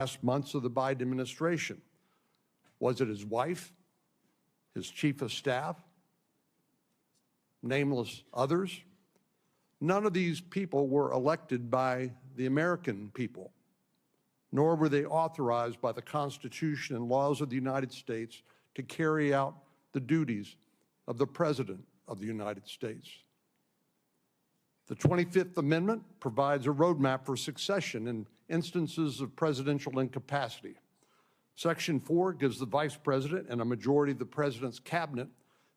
last months of the Biden administration. Was it his wife, his chief of staff, nameless others? None of these people were elected by the American people, nor were they authorized by the Constitution and laws of the United States to carry out the duties of the President of the United States. The 25th Amendment provides a roadmap for succession in instances of presidential incapacity. Section 4 gives the Vice President and a majority of the President's cabinet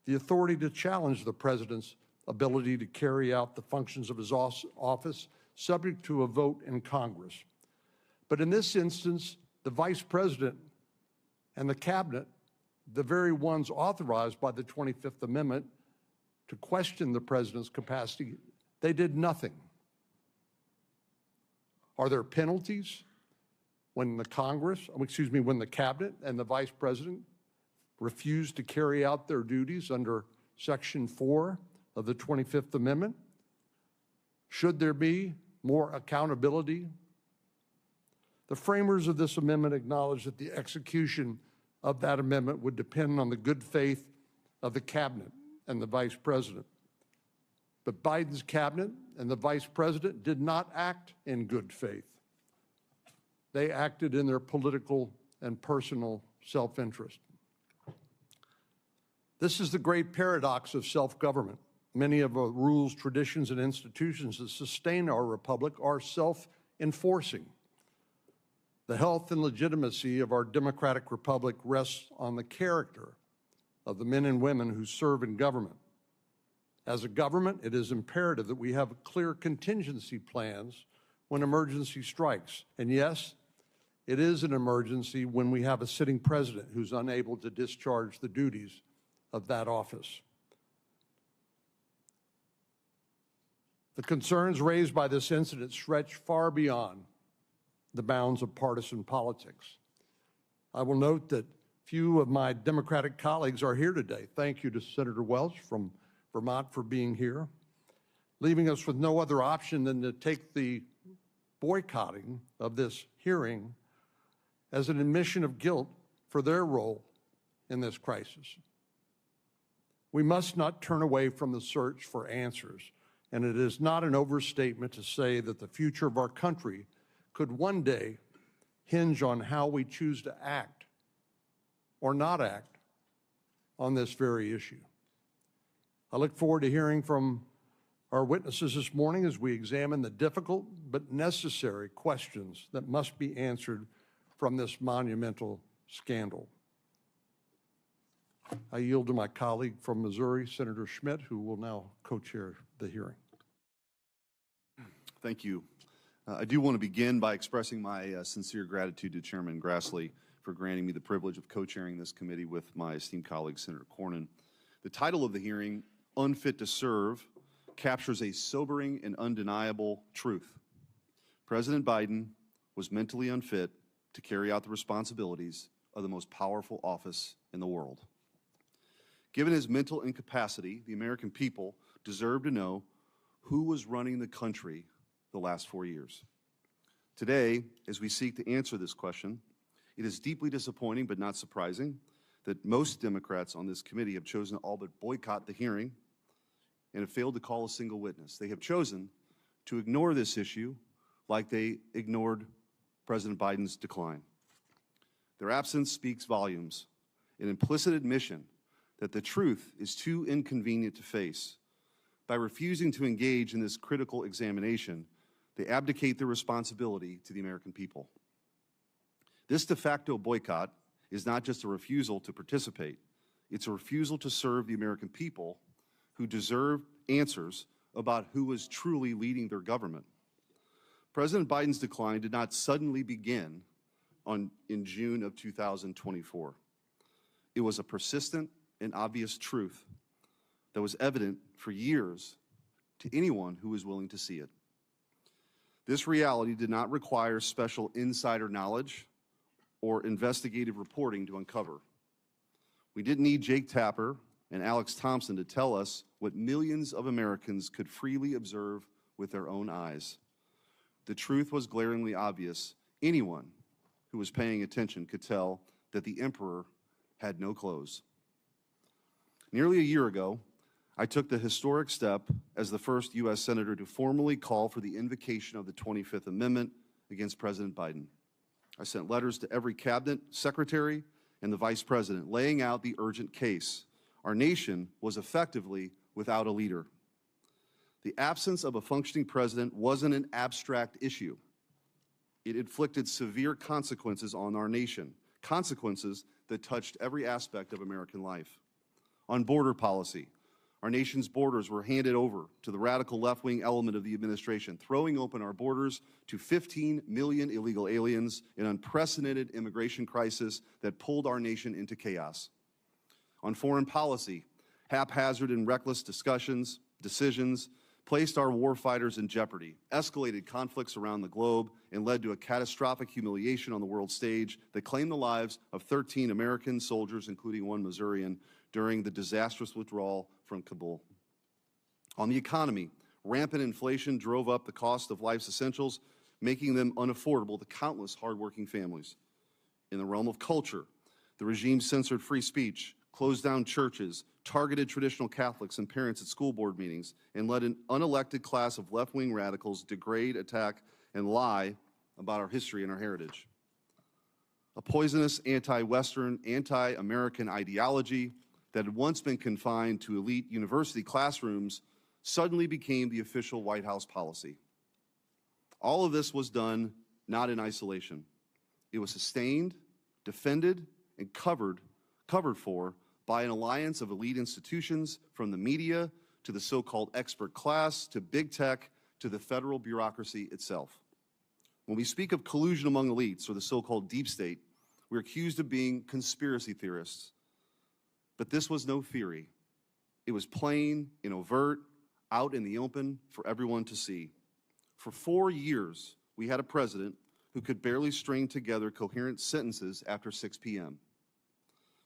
the authority to challenge the President's ability to carry out the functions of his office subject to a vote in Congress. But in this instance, the Vice President and the cabinet, the very ones authorized by the 25th Amendment to question the President's capacity, they did nothing. Are there penalties when the when the cabinet and the Vice President refuse to carry out their duties under Section 4 of the 25th Amendment? Should there be more accountability? The framers of this amendment acknowledge that the execution of that amendment would depend on the good faith of the cabinet and the Vice President. But Biden's cabinet and the Vice President did not act in good faith. They acted in their political and personal self-interest. This is the great paradox of self-government. Many of the rules, traditions, and institutions that sustain our republic are self-enforcing. The health and legitimacy of our democratic republic rests on the character of the men and women who serve in government. As a government, it is imperative that we have clear contingency plans when emergency strikes. And yes, it is an emergency when we have a sitting president who's unable to discharge the duties of that office. The concerns raised by this incident stretch far beyond the bounds of partisan politics. I will note that few of my Democratic colleagues are here today. Thank you to Senator Welch from Vermont for being here, leaving us with no other option than to take the boycotting of this hearing as an admission of guilt for their role in this crisis. We must not turn away from the search for answers, and it is not an overstatement to say that the future of our country could one day hinge on how we choose to act or not act on this very issue. I look forward to hearing from our witnesses this morning as we examine the difficult but necessary questions that must be answered from this monumental scandal. I yield to my colleague from Missouri, Senator Schmidt, who will now co-chair the hearing. Thank you. I do want to begin by expressing my sincere gratitude to Chairman Grassley for granting me the privilege of co-chairing this committee with my esteemed colleague, Senator Cornyn. The title of the hearing, Unfit to Serve, captures a sobering and undeniable truth. President Biden was mentally unfit to carry out the responsibilities of the most powerful office in the world. Given his mental incapacity, the American people deserve to know who was running the country the last 4 years. Today, as we seek to answer this question, it is deeply disappointing but not surprising that most Democrats on this committee have chosen to all but boycott the hearing and have failed to call a single witness. They have chosen to ignore this issue like they ignored President Biden's decline. Their absence speaks volumes, an implicit admission that the truth is too inconvenient to face. By refusing to engage in this critical examination, they abdicate their responsibility to the American people. This de facto boycott is not just a refusal to participate, it's a refusal to serve the American people who deserve answers about who is truly leading their government. President Biden's decline did not suddenly begin in June of 2024. It was a persistent and obvious truth that was evident for years to anyone who was willing to see it. This reality did not require special insider knowledge or investigative reporting to uncover. We didn't need Jake Tapper and Alex Thompson to tell us what millions of Americans could freely observe with their own eyes. The truth was glaringly obvious. Anyone who was paying attention could tell that the emperor had no clothes. Nearly a year ago, I took the historic step as the first U.S. Senator to formally call for the invocation of the 25th Amendment against President Biden. I sent letters to every cabinet secretary and the vice president laying out the urgent case. Our nation was effectively without a leader. The absence of a functioning president wasn't an abstract issue. It inflicted severe consequences on our nation, consequences that touched every aspect of American life. On border policy, our nation's borders were handed over to the radical left-wing element of the administration, throwing open our borders to 15 million illegal aliens, an unprecedented immigration crisis that pulled our nation into chaos. On foreign policy, haphazard and reckless decisions placed our warfighters in jeopardy, escalated conflicts around the globe, and led to a catastrophic humiliation on the world stage that claimed the lives of 13 American soldiers, including one Missourian, during the disastrous withdrawal from Kabul. On the economy, rampant inflation drove up the cost of life's essentials, making them unaffordable to countless hardworking families. In the realm of culture, the regime censored free speech, closed down churches, targeted traditional Catholics and parents at school board meetings, and let an unelected class of left-wing radicals degrade, attack, and lie about our history and our heritage. A poisonous anti-Western, anti-American ideology that had once been confined to elite university classrooms suddenly became the official White House policy. All of this was done not in isolation. It was sustained, defended, and covered for by an alliance of elite institutions, from the media to the so-called expert class to big tech to the federal bureaucracy itself. When we speak of collusion among elites, or the so-called deep state, we're accused of being conspiracy theorists. But this was no theory. It was plain and overt, out in the open for everyone to see. For 4 years, we had a president who could barely string together coherent sentences after 6 p.m.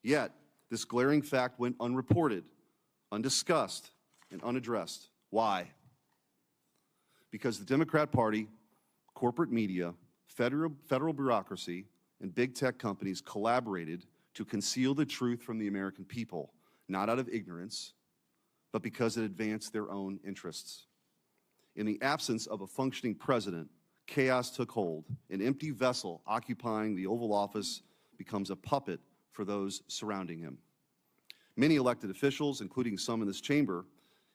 Yet, this glaring fact went unreported, undiscussed, and unaddressed. Why? Because the Democrat Party, corporate media, federal bureaucracy, and big tech companies collaborated to conceal the truth from the American people, not out of ignorance, but because it advanced their own interests. In the absence of a functioning president, chaos took hold. An empty vessel occupying the Oval Office becomes a puppet for those surrounding him. Many elected officials, including some in this chamber,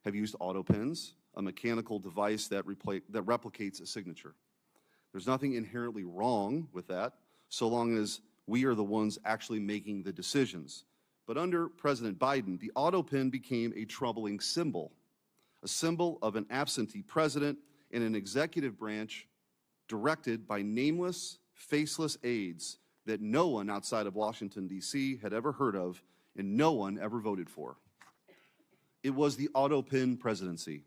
have used autopens, a mechanical device that replicates a signature. There's nothing inherently wrong with that, so long as we are the ones actually making the decisions. But under President Biden, the autopen became a troubling symbol, a symbol of an absentee president and an executive branch directed by nameless, faceless aides that no one outside of Washington, D.C. had ever heard of and no one ever voted for. It was the autopen presidency,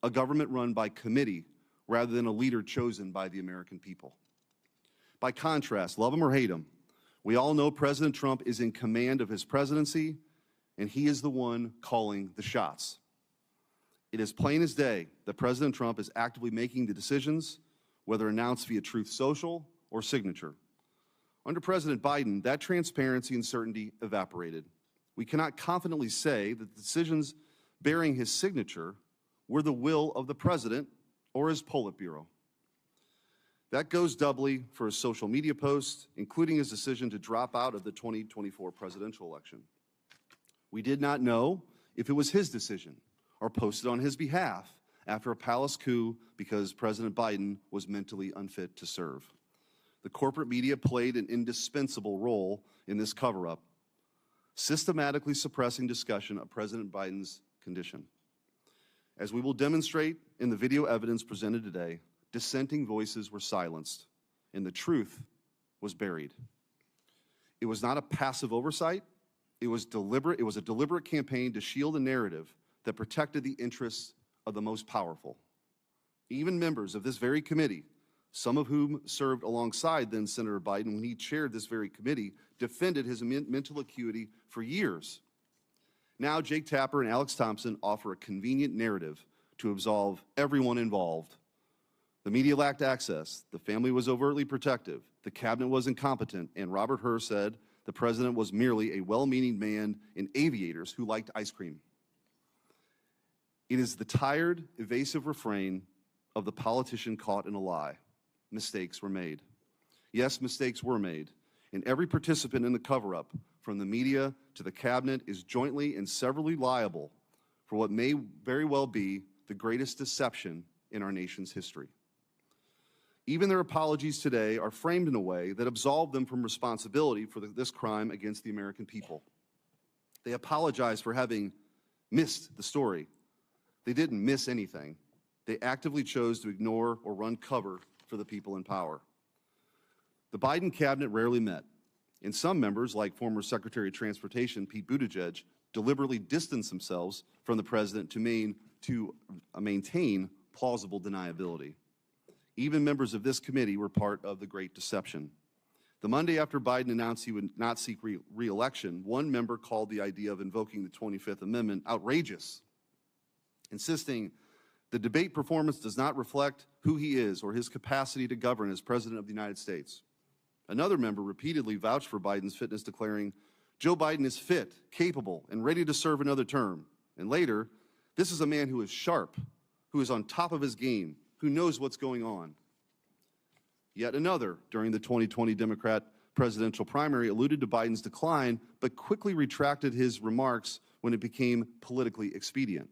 a government run by committee rather than a leader chosen by the American people. By contrast, love him or hate him, we all know President Trump is in command of his presidency, and he is the one calling the shots. It is plain as day that President Trump is actively making the decisions, whether announced via Truth Social or signature. Under President Biden, that transparency and certainty evaporated. We cannot confidently say that the decisions bearing his signature were the will of the president or his Politburo. That goes doubly for his social media posts, including his decision to drop out of the 2024 presidential election. We did not know if it was his decision or posted on his behalf after a palace coup because President Biden was mentally unfit to serve. The corporate media played an indispensable role in this cover-up, systematically suppressing discussion of President Biden's condition. As we will demonstrate in the video evidence presented today, dissenting voices were silenced, and the truth was buried. It was not a passive oversight. It was deliberate. It was a deliberate campaign to shield a narrative that protected the interests of the most powerful. Even members of this very committee, some of whom served alongside then Senator Biden when he chaired this very committee, defended his mental acuity for years. Now Jake Tapper and Alex Thompson offer a convenient narrative to absolve everyone involved. The media lacked access, the family was overtly protective, the cabinet was incompetent, and Robert Hur said the president was merely a well-meaning man in aviators who liked ice cream. It is the tired, evasive refrain of the politician caught in a lie. Mistakes were made. Yes, mistakes were made, and every participant in the cover-up, from the media to the cabinet, is jointly and severally liable for what may very well be the greatest deception in our nation's history. Even their apologies today are framed in a way that absolve them from responsibility for this crime against the American people. They apologize for having missed the story. They didn't miss anything. They actively chose to ignore or run cover for the people in power. The Biden cabinet rarely met, and some members, like former Secretary of Transportation Pete Buttigieg, deliberately distanced themselves from the president to maintain plausible deniability. Even members of this committee were part of the Great Deception. The Monday after Biden announced he would not seek re-election, one member called the idea of invoking the 25th Amendment outrageous, insisting the debate performance does not reflect who he is or his capacity to govern as President of the United States. Another member repeatedly vouched for Biden's fitness, declaring, Joe Biden is fit, capable, and ready to serve another term. And later, this is a man who is sharp, who is on top of his game, who knows what's going on. Yet another, during the 2020 Democrat presidential primary, alluded to Biden's decline, but quickly retracted his remarks when it became politically expedient.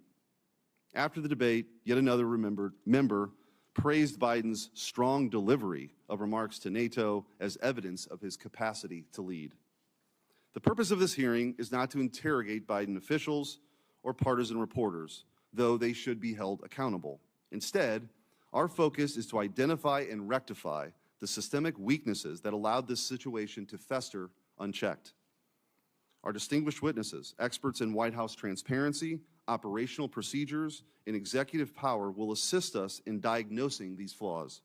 After the debate, yet another member praised Biden's strong delivery of remarks to NATO as evidence of his capacity to lead. The purpose of this hearing is not to interrogate Biden officials or partisan reporters, though they should be held accountable. Instead, our focus is to identify and rectify the systemic weaknesses that allowed this situation to fester unchecked. Our distinguished witnesses, experts in White House transparency, operational procedures, and executive power will assist us in diagnosing these flaws.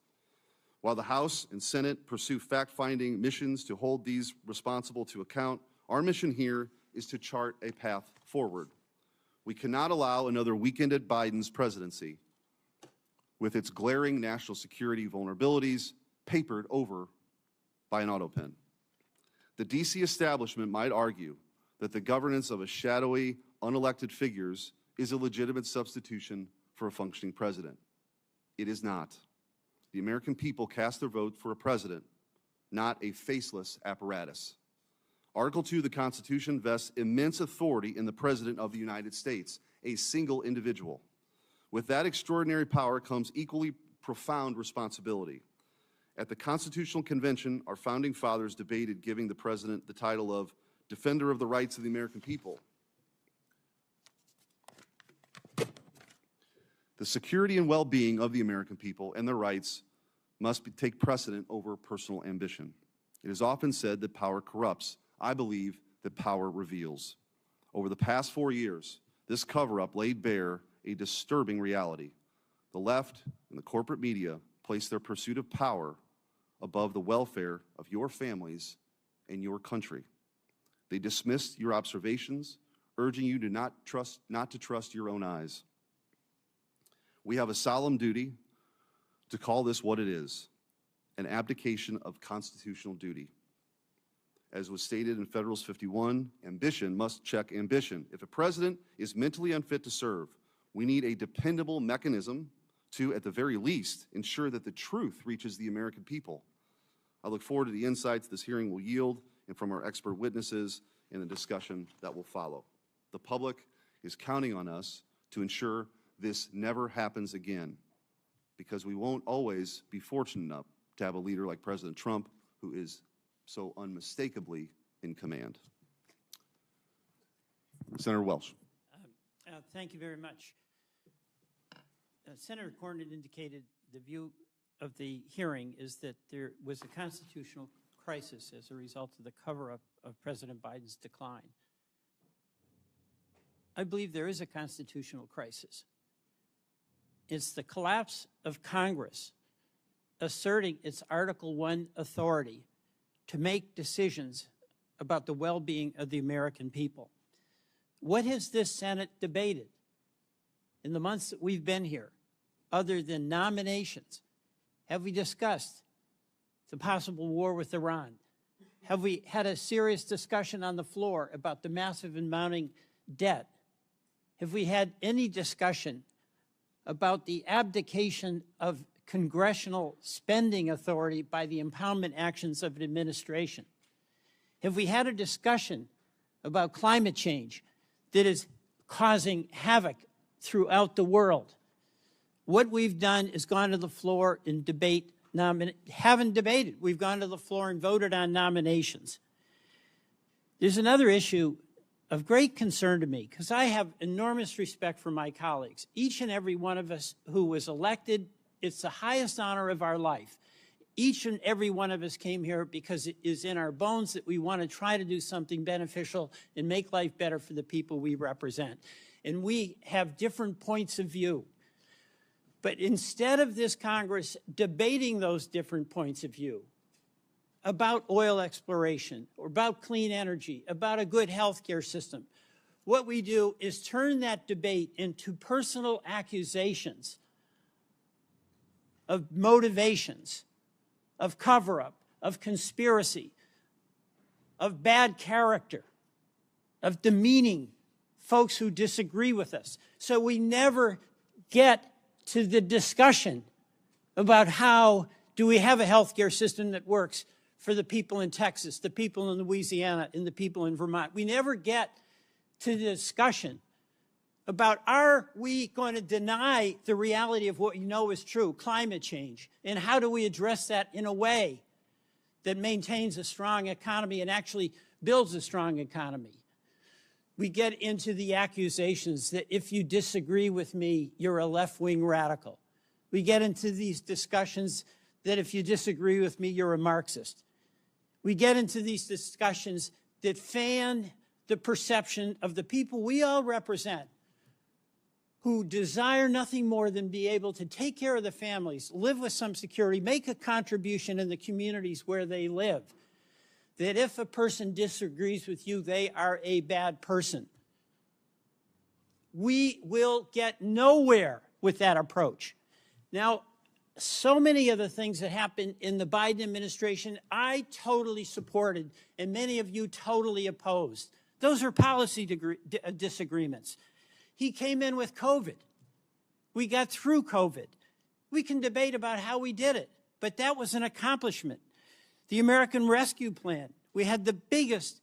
While the House and Senate pursue fact-finding missions to hold these responsible to account, our mission here is to chart a path forward. We cannot allow another weekend at Biden's presidency with its glaring national security vulnerabilities papered over by an autopen. The D.C. establishment might argue that the governance of a shadowy, unelected figures is a legitimate substitution for a functioning president. It is not. The American people cast their vote for a president, not a faceless apparatus. Article 2 of the Constitution vests immense authority in the President of the United States, a single individual. With that extraordinary power comes equally profound responsibility. At the Constitutional Convention, our founding fathers debated giving the President the title of Defender of the Rights of the American People. The security and well-being of the American people and their rights must take precedent over personal ambition. It is often said that power corrupts. I believe that power reveals. Over the past 4 years, this cover-up laid bare a disturbing reality. The left and the corporate media place their pursuit of power above the welfare of your families and your country. They dismissed your observations, urging you to not to trust your own eyes. We have a solemn duty to call this what it is, an abdication of constitutional duty. As was stated in Federalist 51, ambition must check ambition. If a president is mentally unfit to serve, we need a dependable mechanism to, at the very least, ensure that the truth reaches the American people. I look forward to the insights this hearing will yield and from our expert witnesses in the discussion that will follow. The public is counting on us to ensure this never happens again, because we won't always be fortunate enough to have a leader like President Trump who is so unmistakably in command. Senator Welch. Thank you very much. Senator Cornyn indicated the view of the hearing is that there was a constitutional crisis as a result of the cover-up of President Biden's decline. I believe there is a constitutional crisis. It's the collapse of Congress asserting its Article I authority to make decisions about the well-being of the American people. What has this Senate debated in the months that we've been here, other than nominations Have we discussed the possible war with Iran? Have we had a serious discussion on the floor about the massive and mounting debt? Have we had any discussion about the abdication of congressional spending authority by the impoundment actions of an administration? Have we had a discussion about climate change that is causing havoc throughout the world? What we've done is gone to the floor and haven't debated. We've gone to the floor and voted on nominations. There's another issue of great concern to me, because I have enormous respect for my colleagues. Each and every one of us who was elected, it's the highest honor of our life. Each and every one of us came here because it is in our bones that we want to try to do something beneficial and make life better for the people we represent. And we have different points of view. But instead of this Congress debating those different points of view about oil exploration or about clean energy, about a good health care system, what we do is turn that debate into personal accusations of motivations, of cover-up, of conspiracy, of bad character, of demeaning folks who disagree with us. So we never get to the discussion about how do we have a health care system that works for the people in Texas, the people in Louisiana, and the people in Vermont. We never get to the discussion about are we going to deny the reality of what we know is true, climate change, and how do we address that in a way that maintains a strong economy and actually builds a strong economy. We get into the accusations that if you disagree with me, you're a left-wing radical. We get into these discussions that if you disagree with me, you're a Marxist. We get into these discussions that fan the perception of the people we all represent, who desire nothing more than be able to take care of the families, live with some security, make a contribution in the communities where they live. That if a person disagrees with you, they are a bad person. We will get nowhere with that approach. Now, so many of the things that happened in the Biden administration, I totally supported, and many of you totally opposed. Those are policy disagreements. He came in with COVID. We got through COVID. We can debate about how we did it, but that was an accomplishment. The American Rescue Plan, we had the biggest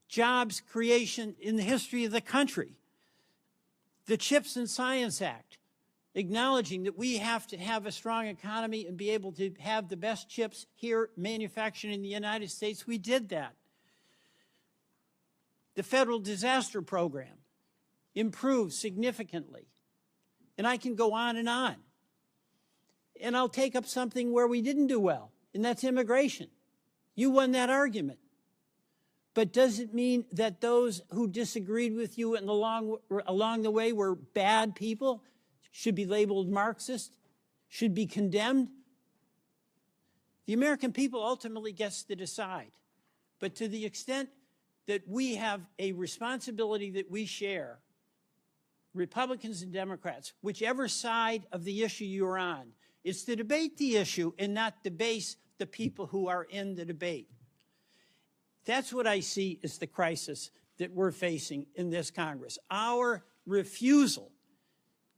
jobs creation in the history of the country. The CHIPS and Science Act, acknowledging that we have to have a strong economy and be able to have the best chips here manufactured in the United States. We did that. The Federal Disaster Program improved significantly. And I can go on. And I'll take up something where we didn't do well, and that's immigration. You won that argument. But does it mean that those who disagreed with you along the way were bad people, should be labeled Marxist, should be condemned? The American people ultimately gets to decide. But to the extent that we have a responsibility that we share, Republicans and Democrats, whichever side of the issue you're on, is to debate the issue and not debase the people who are in the debate. That's what I see as the crisis that we're facing in this Congress. Our refusal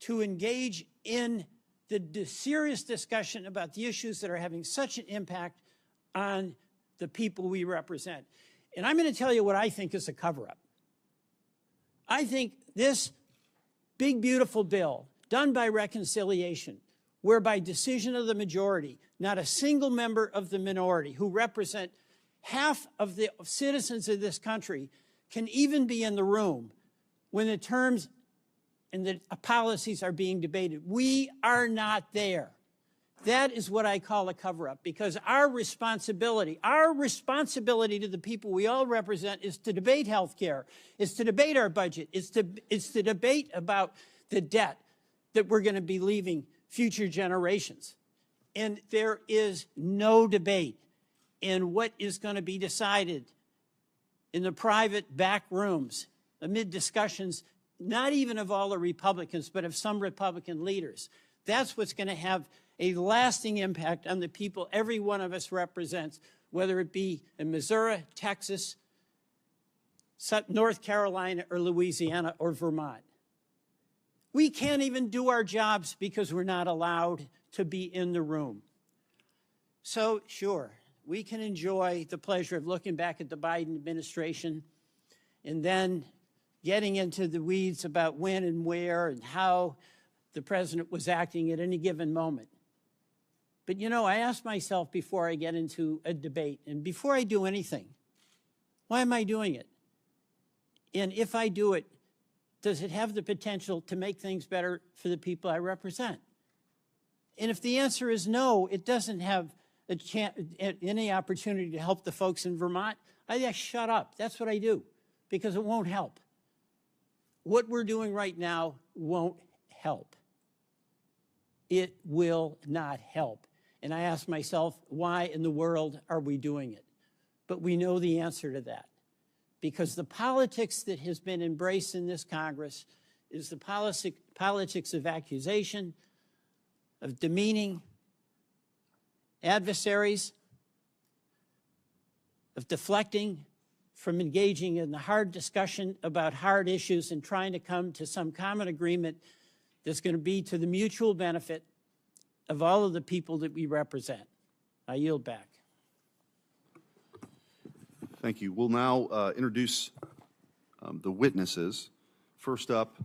to engage in the serious discussion about the issues that are having such an impact on the people we represent. And I'm going to tell you what I think is a cover-up. I think this big, beautiful bill done by reconciliation, where by decision of the majority, not a single member of the minority who represent half of the citizens of this country can even be in the room when the terms and the policies are being debated. We are not there. That is what I call a cover-up, because our responsibility to the people we all represent is to debate health care, is to debate our budget, is to debate about the debt that we're going to be leaving future generations. And there is no debate in what is going to be decided in the private back rooms amid discussions, not even of all the Republicans, but of some Republican leaders. That's what's going to have a lasting impact on the people every one of us represents, whether it be in Missouri, Texas, North Carolina, or Louisiana, or Vermont. We can't even do our jobs because we're not allowed to be in the room. So, sure, we can enjoy the pleasure of looking back at the Biden administration and then getting into the weeds about when and where and how the president was acting at any given moment. But, you know, I ask myself before I get into a debate, and before I do anything, why am I doing it? And if I do it, does it have the potential to make things better for the people I represent? And if the answer is no, it doesn't have any opportunity to help the folks in Vermont, I just shut up. That's what I do, because it won't help. What we're doing right now won't help. It will not help. And I ask myself, why in the world are we doing it? But we know the answer to that, because the politics that has been embraced in this Congress is the politics of accusation, of demeaning adversaries, of deflecting from engaging in the hard discussion about hard issues and trying to come to some common agreement that's going to be to the mutual benefit of all of the people that we represent. I yield back. Thank you. We'll now introduce the witnesses. First up,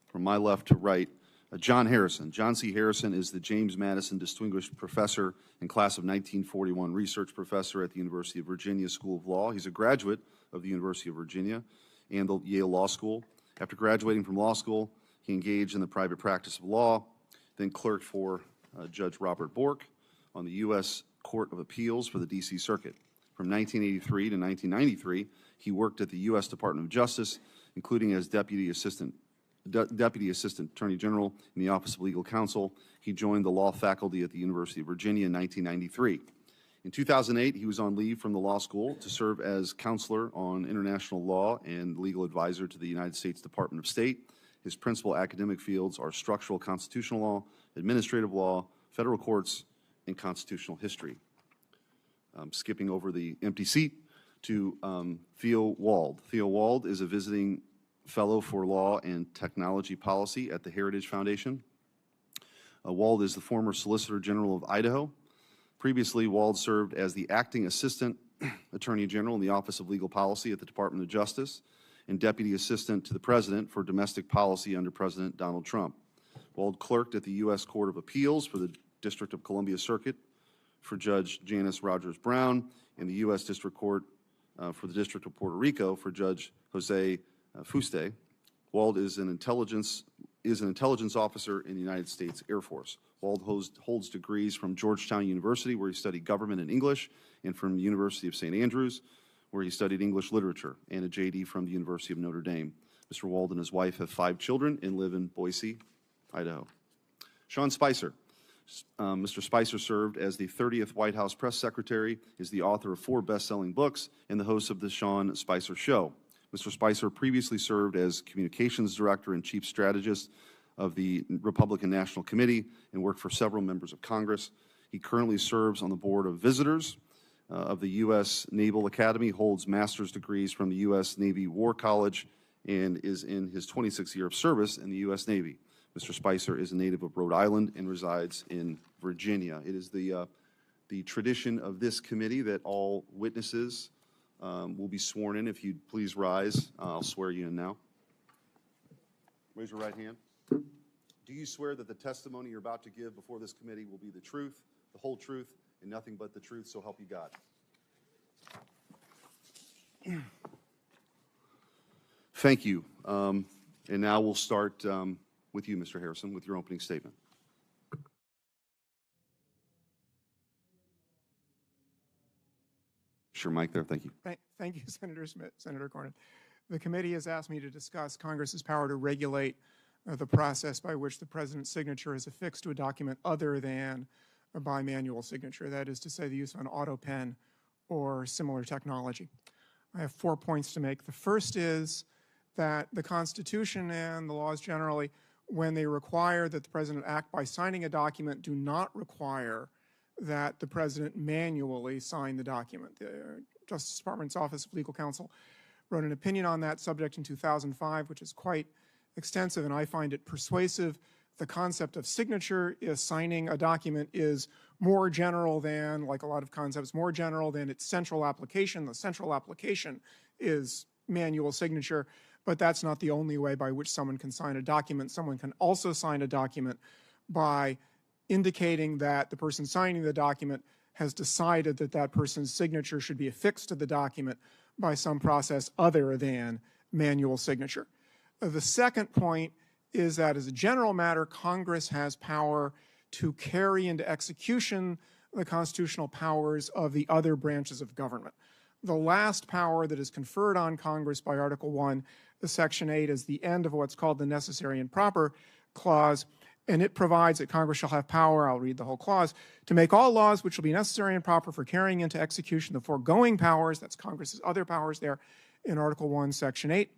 from my left to right, John Harrison. John C. Harrison is the James Madison Distinguished Professor and Class of 1941 Research Professor at the University of Virginia School of Law. He's a graduate of the University of Virginia and the Yale Law School. After graduating from law school, he engaged in the private practice of law, then clerked for Judge Robert Bork on the U.S. Court of Appeals for the D.C. Circuit. From 1983 to 1993, he worked at the U.S. Department of Justice, including as Deputy Assistant Attorney General in the Office of Legal Counsel. He joined the law faculty at the University of Virginia in 1993. In 2008, he was on leave from the law school to serve as counselor on international law and legal advisor to the United States Department of State. His principal academic fields are structural constitutional law, administrative law, federal courts, and constitutional history. Skipping over the empty seat to Theo Wald. Theo Wald is a visiting fellow for law and technology policy at the Heritage Foundation. Wald is the former Solicitor General of Idaho. Previously, Wald served as the acting assistant attorney general in the Office of Legal Policy at the Department of Justice and deputy assistant to the president for domestic policy under President Donald Trump. Wald clerked at the U.S. Court of Appeals for the District of Columbia Circuit for Judge Janice Rogers Brown and the U.S. District Court for the District of Puerto Rico for Judge Jose Fuste. Wald is an intelligence officer in the United States Air Force. Wald holds degrees from Georgetown University, where he studied government and English, and from the University of St. Andrews, where he studied English literature, and a JD from the University of Notre Dame. Mr. Wald and his wife have 5 children and live in Boise, Idaho. Sean Spicer. Mr. Spicer served as the 30th White House press secretary, is the author of 4 best-selling books, and the host of The Sean Spicer Show. Mr. Spicer previously served as communications director and chief strategist of the Republican National Committee and worked for several members of Congress. He currently serves on the board of visitors of the U.S. Naval Academy, holds master's degrees from the U.S. Navy War College, and is in his 26th year of service in the U.S. Navy. Mr. Spicer is a native of Rhode Island and resides in Virginia. It is the tradition of this committee that all witnesses will be sworn in. If you'd please rise, I'll swear you in now. Raise your right hand. Do you swear that the testimony you're about to give before this committee will be the truth, the whole truth, and nothing but the truth, so help you God? Thank you. And now we'll start with you, Mr. Harrison, with your opening statement. Sure, Mike there. Thank you. Thank you, Senator Smith, Senator Cornyn. The committee has asked me to discuss Congress's power to regulate the process by which the president's signature is affixed to a document other than a bimanual signature, that is to say the use of an autopen or similar technology. I have 4 points to make. The first is that the Constitution and the laws generally when they require that the president act by signing a document, do not require that the president manually sign the document. The Justice Department's Office of Legal Counsel wrote an opinion on that subject in 2005, which is quite extensive, and I find it persuasive. The concept of signature is signing a document is more general than, like a lot of concepts, more general than its central application. The central application is manual signature, but that's not the only way by which someone can sign a document. Someone can also sign a document by indicating that the person signing the document has decided that that person's signature should be affixed to the document by some process other than manual signature. The second point is that as a general matter, Congress has power to carry into execution the constitutional powers of the other branches of government. The last power that is conferred on Congress by Article 1, Section 8, is the end of what's called the necessary and proper clause, and it provides that Congress shall have power, I'll read the whole clause, to make all laws which shall be necessary and proper for carrying into execution the foregoing powers, that's Congress's other powers there in Article 1, Section 8,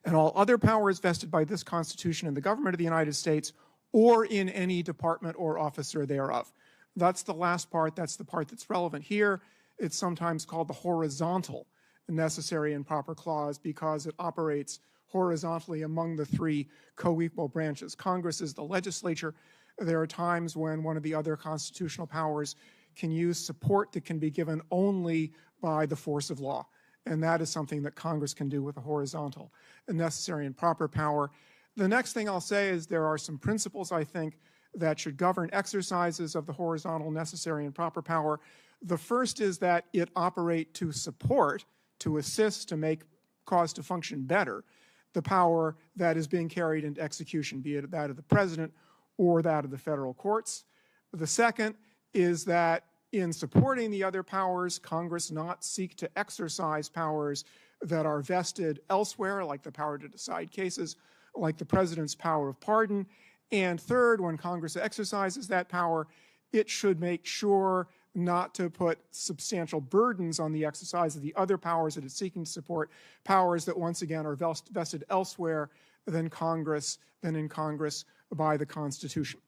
and all other powers vested by this Constitution in the government of the United States or in any department or officer thereof. That's the last part. That's the part that's relevant here. It's sometimes called the horizontal necessary and proper clause because it operates horizontally among the three co-equal branches. Congress is the legislature. There are times when one of the other constitutional powers can use support that can be given only by the force of law. And that is something that Congress can do with a horizontal and necessary and proper power. The next thing I'll say is there are some principles, I think, that should govern exercises of the horizontal necessary and proper power. The first is that it operate to support, to assist, to make cause to function better, the power that is being carried into execution, be it that of the president or that of the federal courts. The second is that in supporting the other powers, Congress not seek to exercise powers that are vested elsewhere, like the power to decide cases, like the president's power of pardon. And third, when Congress exercises that power, it should make sure not to put substantial burdens on the exercise of the other powers that it's seeking to support, powers that once again are vested elsewhere than in Congress by the Constitution.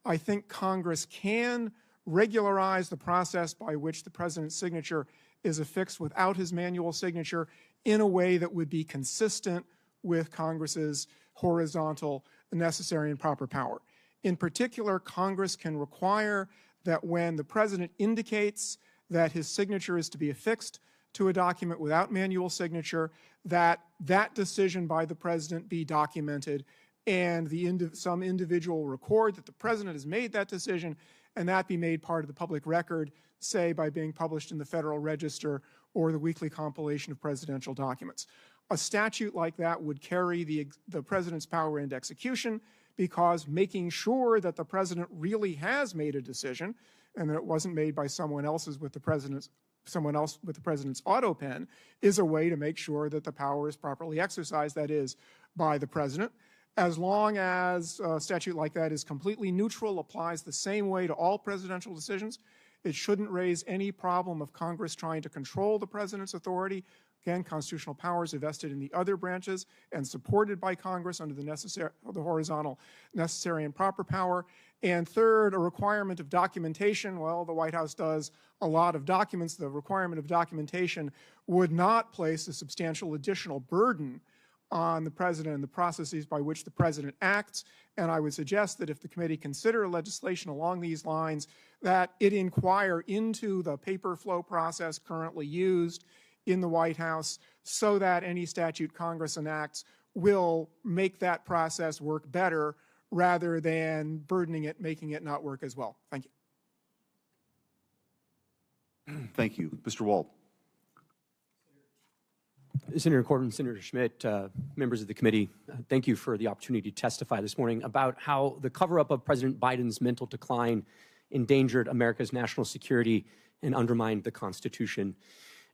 I think Congress can regularize the process by which the president's signature is affixed without his manual signature in a way that would be consistent with Congress's horizontal necessary and proper power. In particular, Congress can require that when the president indicates that his signature is to be affixed to a document without manual signature, that that decision by the president be documented and some individual record that the president has made that decision and that be made part of the public record, say by being published in the Federal Register or the weekly compilation of presidential documents. A statute like that would carry the president's power into execution because making sure that the president really has made a decision and that it wasn't made by someone else with the president's autopen is a way to make sure that the power is properly exercised, that is, by the president. As long as a statute like that is completely neutral, applies the same way to all presidential decisions, it shouldn't raise any problem of Congress trying to control the president's authority. Again, constitutional powers are vested in the other branches and supported by Congress under the horizontal necessary and proper power. And third, a requirement of documentation. Well, the White House does a lot of documents. The requirement of documentation would not place a substantial additional burden on the president and the processes by which the president acts. And I would suggest that if the committee consider legislation along these lines, that it inquire into the paper flow process currently used in the White House so that any statute Congress enacts will make that process work better rather than burdening it, making it not work as well. Thank you. Thank you. Mr. Wald. Senator Corbin, Senator Schmidt, members of the committee, thank you for the opportunity to testify this morning about how the cover-up of President Biden's mental decline endangered America's national security and undermined the Constitution.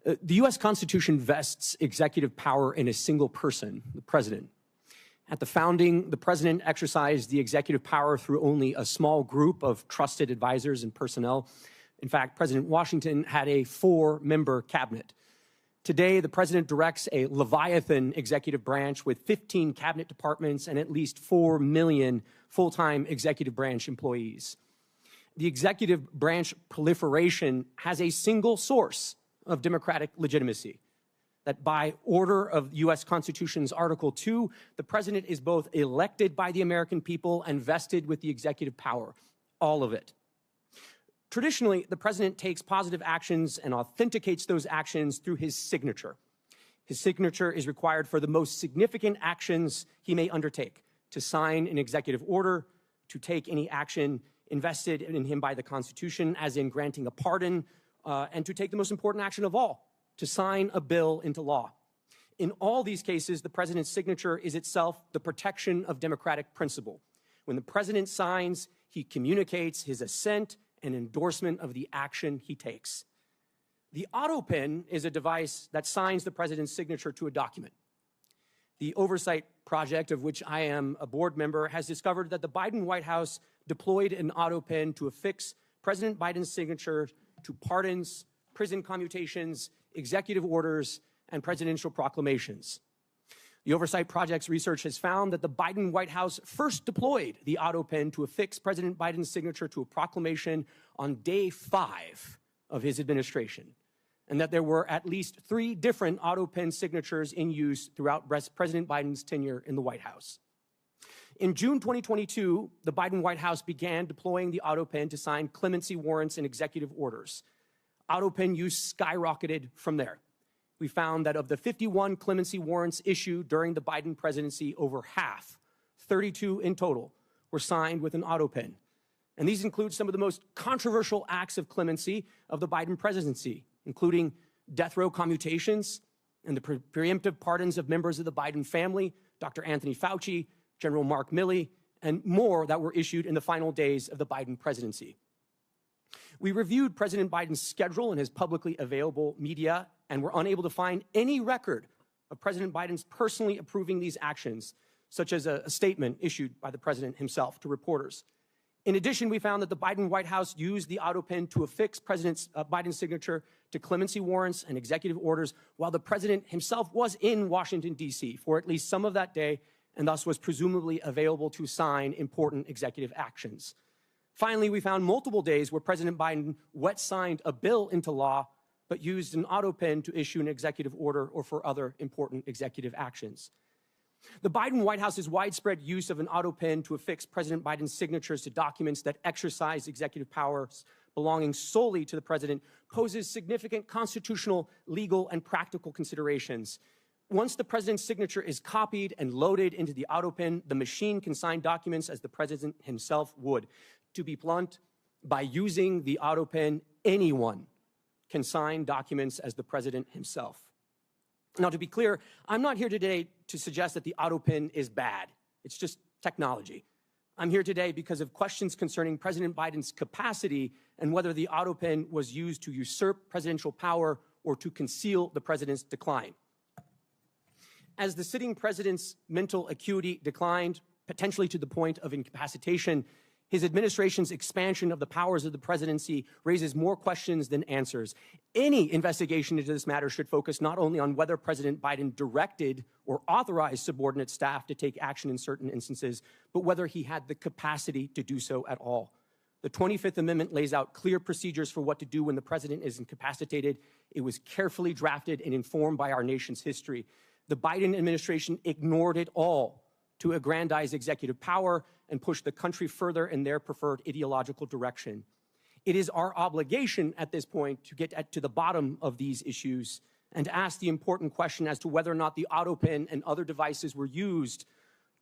The U.S. Constitution vests executive power in a single person, the president. At the founding, the president exercised the executive power through only a small group of trusted advisors and personnel. In fact, President Washington had a 4-member cabinet. Today, the president directs a Leviathan executive branch with 15 cabinet departments and at least 4 million full-time executive branch employees. The executive branch proliferation has a single source of democratic legitimacy, that by order of the U.S. Constitution's Article 2, the president is both elected by the American people and vested with the executive power, all of it. Traditionally, the president takes positive actions and authenticates those actions through his signature. His signature is required for the most significant actions he may undertake: to sign an executive order, to take any action invested in him by the Constitution, as in granting a pardon, and to take the most important action of all, to sign a bill into law. In all these cases, the president's signature is itself the protection of democratic principle. When the president signs, he communicates his assent and endorsement of the action he takes. The autopen is a device that signs the president's signature to a document. The oversight project, of which I am a board member, has discovered that the Biden White House deployed an autopen to affix President Biden's signature to pardons, prison commutations, executive orders, and presidential proclamations. The Oversight Project's research has found that the Biden White House first deployed the autopen to affix President Biden's signature to a proclamation on day 5 of his administration, and that there were at least 3 different autopen signatures in use throughout President Biden's tenure in the White House. In June 2022, the Biden White House began deploying the autopen to sign clemency warrants and executive orders. Autopen use skyrocketed from there. We found that of the 51 clemency warrants issued during the Biden presidency, over half, 32 in total, were signed with an autopen. And these include some of the most controversial acts of clemency of the Biden presidency, including death row commutations and the preemptive pardons of members of the Biden family, Dr. Anthony Fauci, General Mark Milley, and more that were issued in the final days of the Biden presidency. We reviewed President Biden's schedule in his publicly available media and were unable to find any record of President Biden's personally approving these actions, such as a statement issued by the president himself to reporters. In addition, we found that the Biden White House used the autopen to affix President Biden's signature to clemency warrants and executive orders while the president himself was in Washington, D.C. for at least some of that day, and thus was presumably available to sign important executive actions. Finally, we found multiple days where President Biden wet-signed a bill into law, but used an autopen to issue an executive order or for other important executive actions. The Biden White House's widespread use of an autopen to affix President Biden's signatures to documents that exercise executive powers belonging solely to the president poses significant constitutional, legal, and practical considerations. Once the president's signature is copied and loaded into the autopen, the machine can sign documents as the president himself would. To be blunt, by using the autopen, anyone can sign documents as the president himself. Now, to be clear, I'm not here today to suggest that the autopen is bad. It's just technology. I'm here today because of questions concerning President Biden's capacity and whether the autopen was used to usurp presidential power or to conceal the president's decline. As the sitting president's mental acuity declined, potentially to the point of incapacitation, his administration's expansion of the powers of the presidency raises more questions than answers. Any investigation into this matter should focus not only on whether President Biden directed or authorized subordinate staff to take action in certain instances, but whether he had the capacity to do so at all. The 25th Amendment lays out clear procedures for what to do when the president is incapacitated. It was carefully drafted and informed by our nation's history. The Biden administration ignored it all to aggrandize executive power and push the country further in their preferred ideological direction. It is our obligation at this point to get to the bottom of these issues and to ask the important question as to whether or not the autopen and other devices were used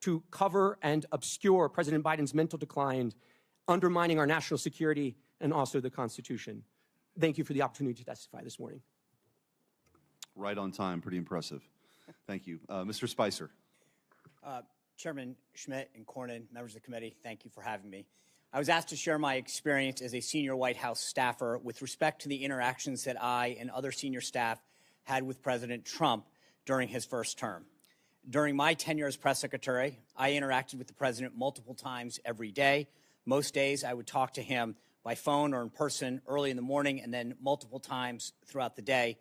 to cover and obscure President Biden's mental decline, undermining our national security and also the Constitution. Thank you for the opportunity to testify this morning. Right on time, pretty impressive. Thank you. Mr. Spicer. Chairman Schmidt and Cornyn, members of the committee, thank you for having me. I was asked to share my experience as a senior White House staffer with respect to the interactions that I and other senior staff had with President Trump during his first term. During my tenure as press secretary, I interacted with the president multiple times every day. Most days I would talk to him by phone or in person early in the morning and then multiple times throughout the day.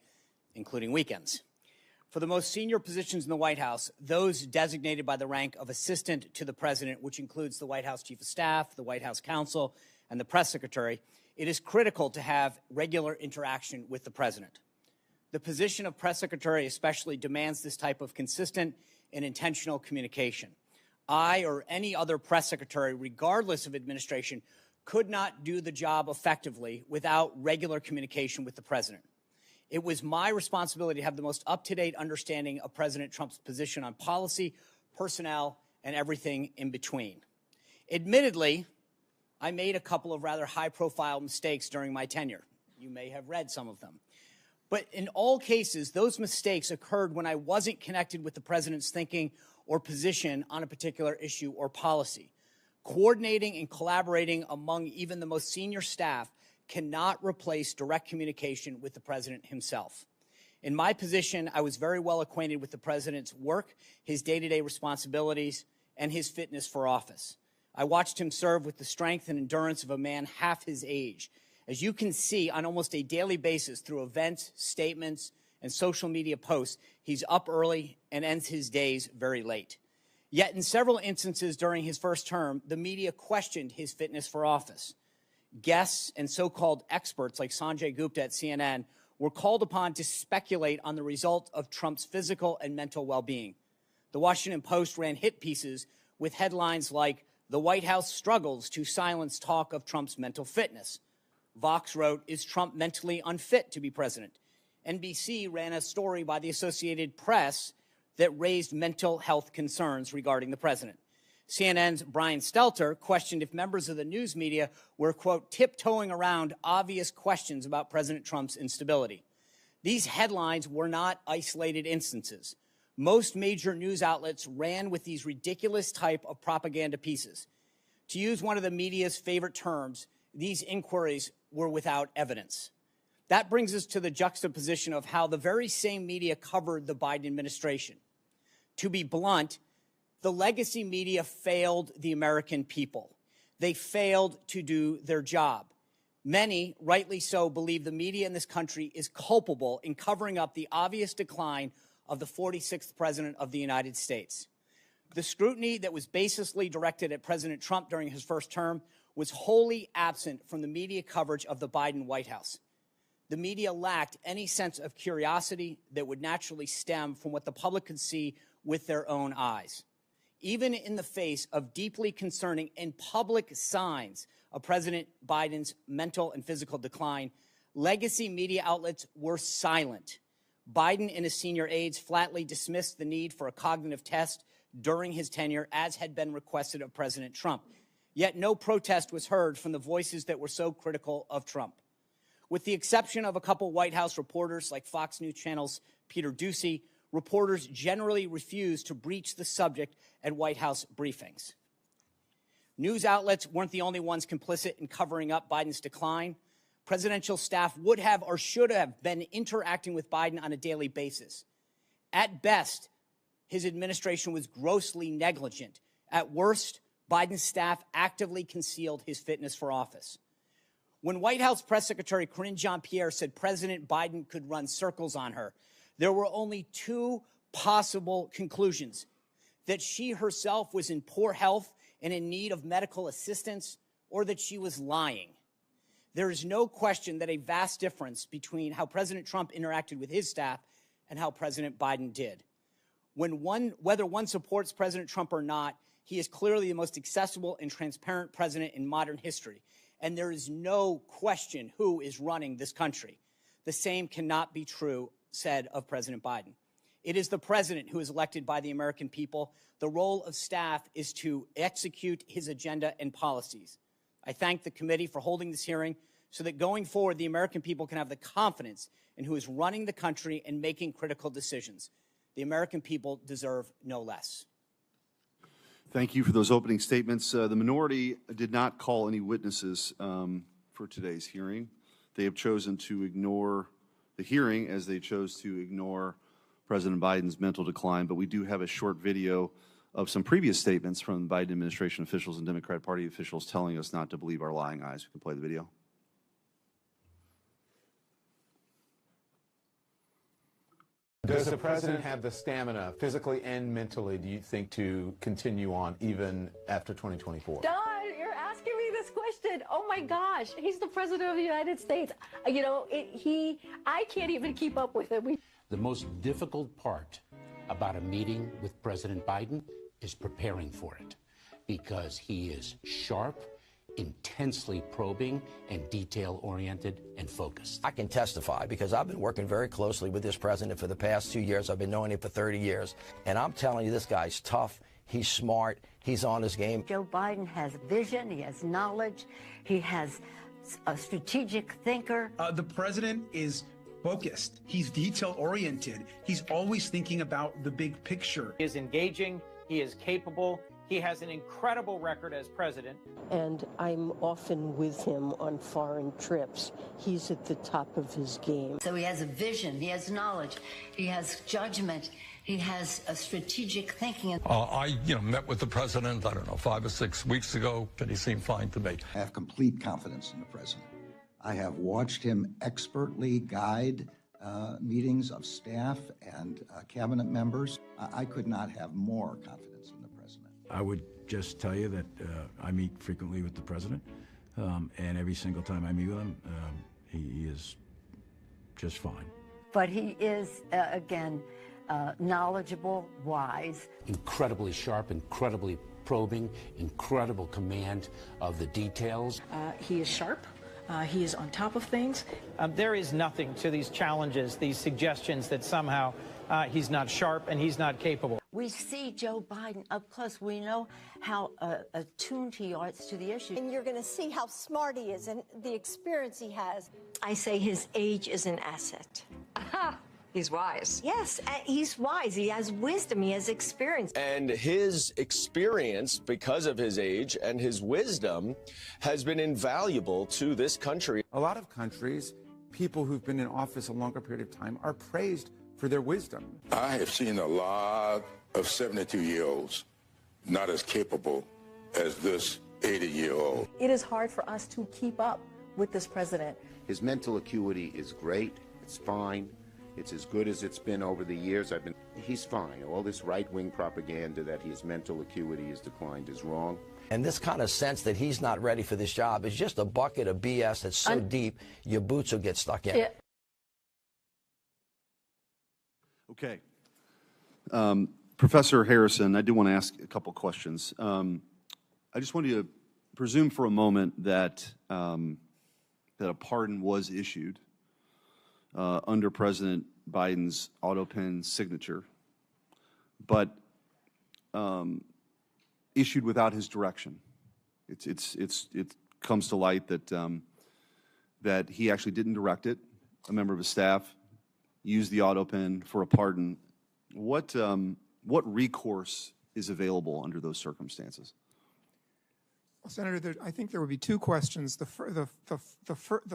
including weekends. For the most senior positions in the White House, those designated by the rank of assistant to the president, which includes the White House Chief of Staff, the White House Counsel, and the press secretary, it is critical to have regular interaction with the president. The position of press secretary especially demands this type of consistent and intentional communication. I or any other press secretary, regardless of administration, could not do the job effectively without regular communication with the president. It was my responsibility to have the most up-to-date understanding of President Trump's position on policy, personnel, and everything in between. Admittedly, I made a couple of rather high-profile mistakes during my tenure. You may have read some of them. But in all cases, those mistakes occurred when I wasn't connected with the president's thinking or position on a particular issue or policy. Coordinating and collaborating among even the most senior staff cannot replace direct communication with the president himself. In my position, I was very well acquainted with the president's work, his day-to-day responsibilities, and his fitness for office. I watched him serve with the strength and endurance of a man half his age. As you can see on almost a daily basis through events, statements, and social media posts, he's up early and ends his days very late. Yet in several instances during his first term, the media questioned his fitness for office. Guests and so-called experts like Sanjay Gupta at CNN were called upon to speculate on the result of Trump's physical and mental well-being. The Washington Post ran hit pieces with headlines like, "The White House struggles to silence talk of Trump's mental fitness." Vox wrote, "Is Trump mentally unfit to be president?" NBC ran a story by the Associated Press that raised mental health concerns regarding the president. CNN's Brian Stelter questioned if members of the news media were, quote, tiptoeing around obvious questions about President Trump's instability. These headlines were not isolated instances. Most major news outlets ran with these ridiculous type of propaganda pieces. To use one of the media's favorite terms, these inquiries were without evidence. That brings us to the juxtaposition of how the very same media covered the Biden administration. To be blunt, the legacy media failed the American people. They failed to do their job. Many, rightly so, believe the media in this country is culpable in covering up the obvious decline of the 46th president of the United States. The scrutiny that was baselessly directed at President Trump during his first term was wholly absent from the media coverage of the Biden White House. The media lacked any sense of curiosity that would naturally stem from what the public could see with their own eyes. Even in the face of deeply concerning and public signs of President Biden's mental and physical decline, legacy media outlets were silent. Biden and his senior aides flatly dismissed the need for a cognitive test during his tenure, as had been requested of President Trump. Yet no protest was heard from the voices that were so critical of Trump. With the exception of a couple White House reporters like Fox News Channel's Peter Doocy, reporters generally refused to breach the subject at White House briefings. News outlets weren't the only ones complicit in covering up Biden's decline. Presidential staff would have or should have been interacting with Biden on a daily basis. At best, his administration was grossly negligent. At worst, Biden's staff actively concealed his fitness for office. When White House Press Secretary Karine Jean-Pierre said President Biden could run circles on her, there were only two possible conclusions: that she herself was in poor health and in need of medical assistance, or that she was lying. There is no question that a vast difference between how President Trump interacted with his staff and how President Biden did. Whether one supports President Trump or not, he is clearly the most accessible and transparent president in modern history. And there is no question who is running this country. The same cannot be said of President Biden. It is the president who is elected by the American people. The role of staff is to execute his agenda and policies. I thank the committee for holding this hearing so that going forward, the American people can have the confidence in who is running the country and making critical decisions. The American people deserve no less. Thank you for those opening statements. The minority did not call any witnesses for today's hearing. They have chosen to ignore the hearing as they chose to ignore President Biden's mental decline, but we do have a short video of some previous statements from Biden administration officials and Democratic Party officials telling us not to believe our lying eyes. We can play the video. Does the president have the stamina, physically and mentally, do you think, to continue on even after 2024? Don, you're asking me this question. Oh my gosh, he's the president of the United States. You know, I can't even keep up with him. The most difficult part about a meeting with President Biden is preparing for it, because he is sharp, intensely probing, and detail-oriented and focused. I can testify because I've been working very closely with this president for the past 2 years. I've been knowing him for 30 years. And I'm telling you, this guy's tough. He's smart. He's on his game. Joe Biden has vision. He has knowledge. He has a strategic thinker. The president is focused. He's detail-oriented. He's always thinking about the big picture. He is engaging. He is capable. He has an incredible record as president. And I'm often with him on foreign trips. He's at the top of his game. So he has a vision. He has knowledge. He has judgment. He has a strategic thinking. I met with the president, I don't know, 5 or 6 weeks ago, and he seemed fine to me. I have complete confidence in the president. I have watched him expertly guide meetings of staff and cabinet members. I could not have more confidence in the president. I would just tell you that I meet frequently with the president, and every single time I meet with him, he is just fine. But he is, again, knowledgeable, wise. Incredibly sharp, incredibly probing, incredible command of the details. He is sharp. He is on top of things. There is nothing to these challenges, these suggestions that somehow he's not sharp and he's not capable. We see Joe Biden up close. We know how attuned he is to the issue. And you're going to see how smart he is and the experience he has. I say his age is an asset. Aha! He's wise. Yes, he's wise. He has wisdom. He has experience. And his experience, because of his age and his wisdom, has been invaluable to this country. A lot of countries, people who've been in office a longer period of time are praised for their wisdom. I have seen a lot of 72-year-olds not as capable as this 80-year-old. It is hard for us to keep up with this president. His mental acuity is great. It's fine. It's as good as it's been over the years. He's fine. All this right-wing propaganda that his mental acuity has declined is wrong. And this kind of sense that he's not ready for this job is just a bucket of BS that's so deep, your boots will get stuck in. Okay. Professor Harrison, I do want to ask a couple questions. I just want you to presume for a moment that, that a pardon was issued under President Biden's autopen signature, but issued without his direction. It comes to light that that he actually didn't direct it. A member of his staff used the autopen for a pardon. What recourse is available under those circumstances? Well, Senator, I think there would be two questions. The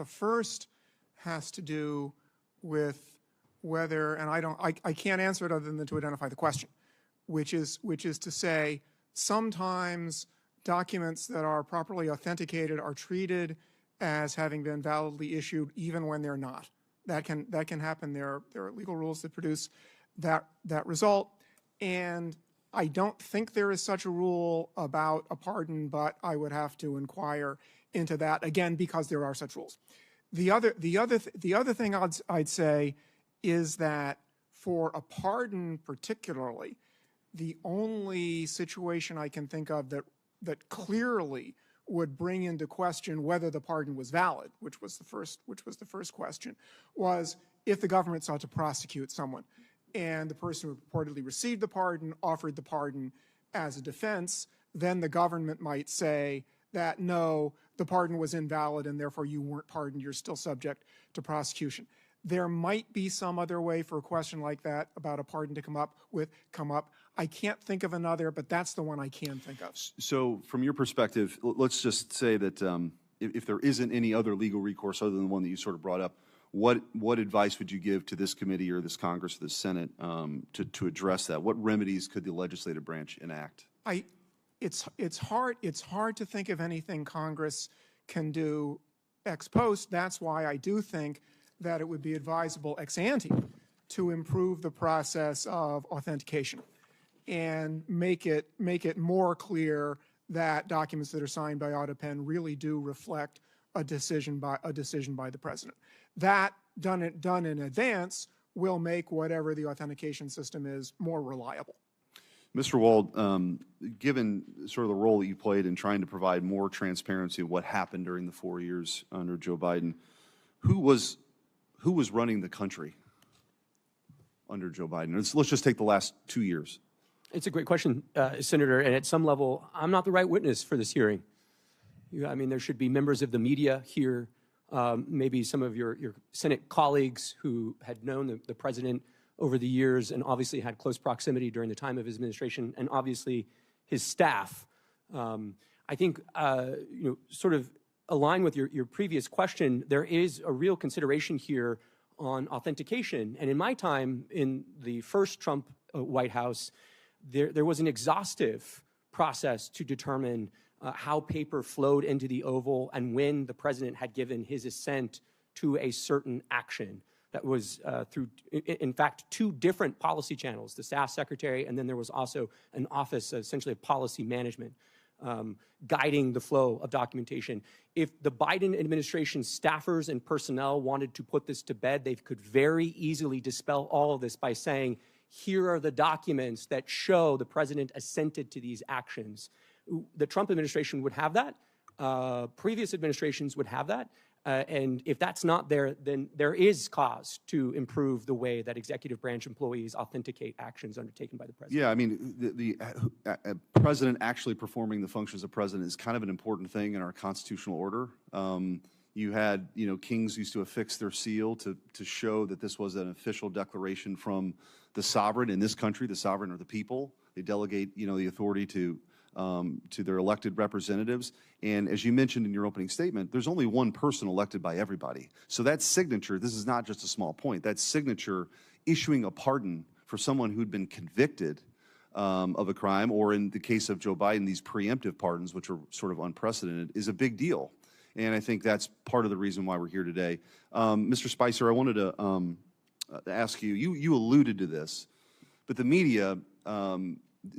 first has to do with whether, and I can't answer it other than to identify the question, which is to say sometimes documents that are properly authenticated are treated as having been validly issued even when they're not. That can happen. There are legal rules that produce that result, and I don't think there is such a rule about a pardon, but I would have to inquire into that again because there are such rules. The other thing I'd say is that for a pardon particularly, the only situation I can think of that clearly would bring into question whether the pardon was valid, which was the first question, was if the government sought to prosecute someone and the person who purportedly received the pardon offered the pardon as a defense, then the government might say that no, the pardon was invalid and therefore you weren't pardoned, you're still subject to prosecution. There might be some other way for a question like that about a pardon to come up. I can't think of another, but that's the one I can think of. So from your perspective, let's just say that if there isn't any other legal recourse other than the one that you sort of brought up, what advice would you give to this committee or this Congress or this Senate to address that? What remedies could the legislative branch enact? It's hard to think of anything Congress can do ex post. That's why I do think that it would be advisable ex ante to improve the process of authentication and make it more clear that documents that are signed by autopen really do reflect a decision by the president. That done in advance will make whatever the authentication system is more reliable. Mr. Wald, given sort of the role that you played in trying to provide more transparency of what happened during the 4 years under Joe Biden, who was running the country under Joe Biden? Let's just take the last 2 years. It's a great question, Senator, and at some level, I'm not the right witness for this hearing. I mean, there should be members of the media here, maybe some of your Senate colleagues who had known the president over the years and obviously had close proximity during the time of his administration, and obviously his staff. I think, sort of align with your previous question, there is a real consideration here on authentication. And in my time in the first Trump White House, there was an exhaustive process to determine how paper flowed into the Oval and when the president had given his assent to a certain action. That was through, in fact, 2 different policy channels, the staff secretary, and then there was also an office, essentially of policy management, guiding the flow of documentation. If the Biden administration staffers and personnel wanted to put this to bed, they could very easily dispel all of this by saying, here are the documents that show the president assented to these actions. The Trump administration would have that. Previous administrations would have that. And if that's not there, then there is cause to improve the way that executive branch employees authenticate actions undertaken by the president. Yeah, I mean, the president actually performing the functions of president is kind of an important thing in our constitutional order. You had, kings used to affix their seal to show that this was an official declaration from the sovereign in this country. The sovereign are the people. They delegate, the authority to their elected representatives. And as you mentioned in your opening statement, there's only one person elected by everybody. So that signature, this is not just a small point, that signature issuing a pardon for someone who'd been convicted of a crime, or in the case of Joe Biden, these preemptive pardons, which are sort of unprecedented, is a big deal. And I think that's part of the reason why we're here today. Mr. Spicer, I wanted to ask you, you alluded to this, but the media,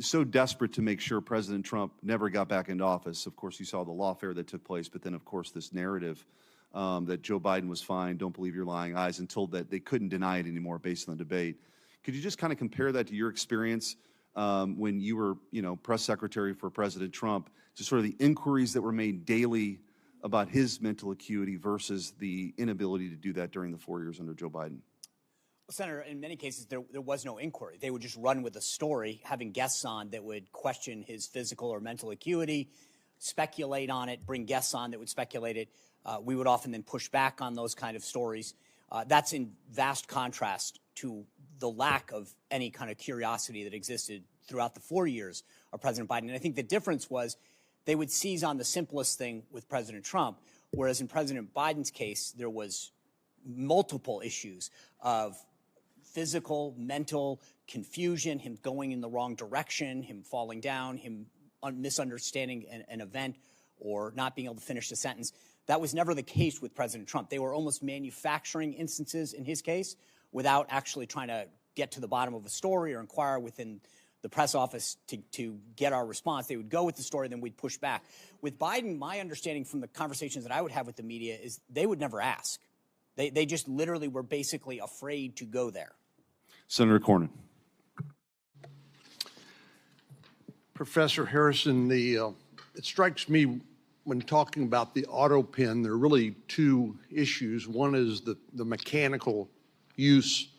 so desperate to make sure President Trump never got back into office. Of course, you saw the lawfare that took place, but then, of course, this narrative that Joe Biden was fine, don't believe your lying eyes, until that they couldn't deny it anymore based on the debate. Could you just kind of compare that to your experience when you were, press secretary for President Trump, to sort of the inquiries that were made daily about his mental acuity versus the inability to do that during the 4 years under Joe Biden? Well, Senator, in many cases, there was no inquiry. They would just run with a story, having guests on that would question his physical or mental acuity, speculate on it, bring guests on that would speculate it. We would often then push back on those kind of stories. That's in vast contrast to the lack of any kind of curiosity that existed throughout the 4 years of President Biden. And I think the difference was they would seize on the simplest thing with President Trump, whereas in President Biden's case, there was multiple issues of physical, mental confusion, him going in the wrong direction, him falling down, him misunderstanding an event or not being able to finish the sentence. That was never the case with President Trump. They were almost manufacturing instances in his case without actually trying to get to the bottom of a story or inquire within the press office to get our response. They would go with the story, then we'd push back. With Biden, my understanding from the conversations that I would have with the media is they would never ask. They just literally were basically afraid to go there. Senator Cornyn. Professor Harrison, it strikes me when talking about the autopen, there are really 2 issues. One is the mechanical use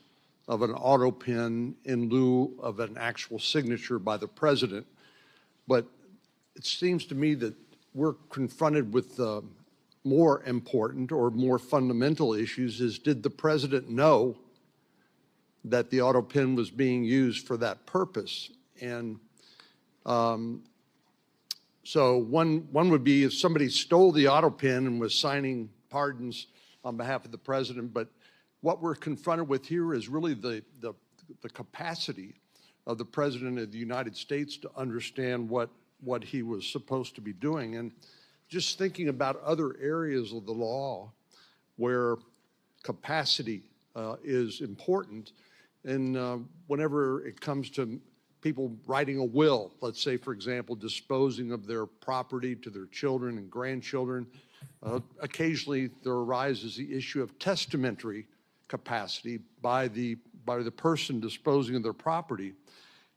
of an autopen in lieu of an actual signature by the president. But it seems to me that we're confronted with more important or more fundamental issues is, did the president know that the autopen was being used for that purpose? And so one would be if somebody stole the autopen and was signing pardons on behalf of the president, but what we're confronted with here is really the capacity of the President of the United States to understand what he was supposed to be doing. And just thinking about other areas of the law where capacity is important, And whenever it comes to people writing a will, let's say, for example, disposing of their property to their children and grandchildren, occasionally there arises the issue of testamentary capacity by the person disposing of their property.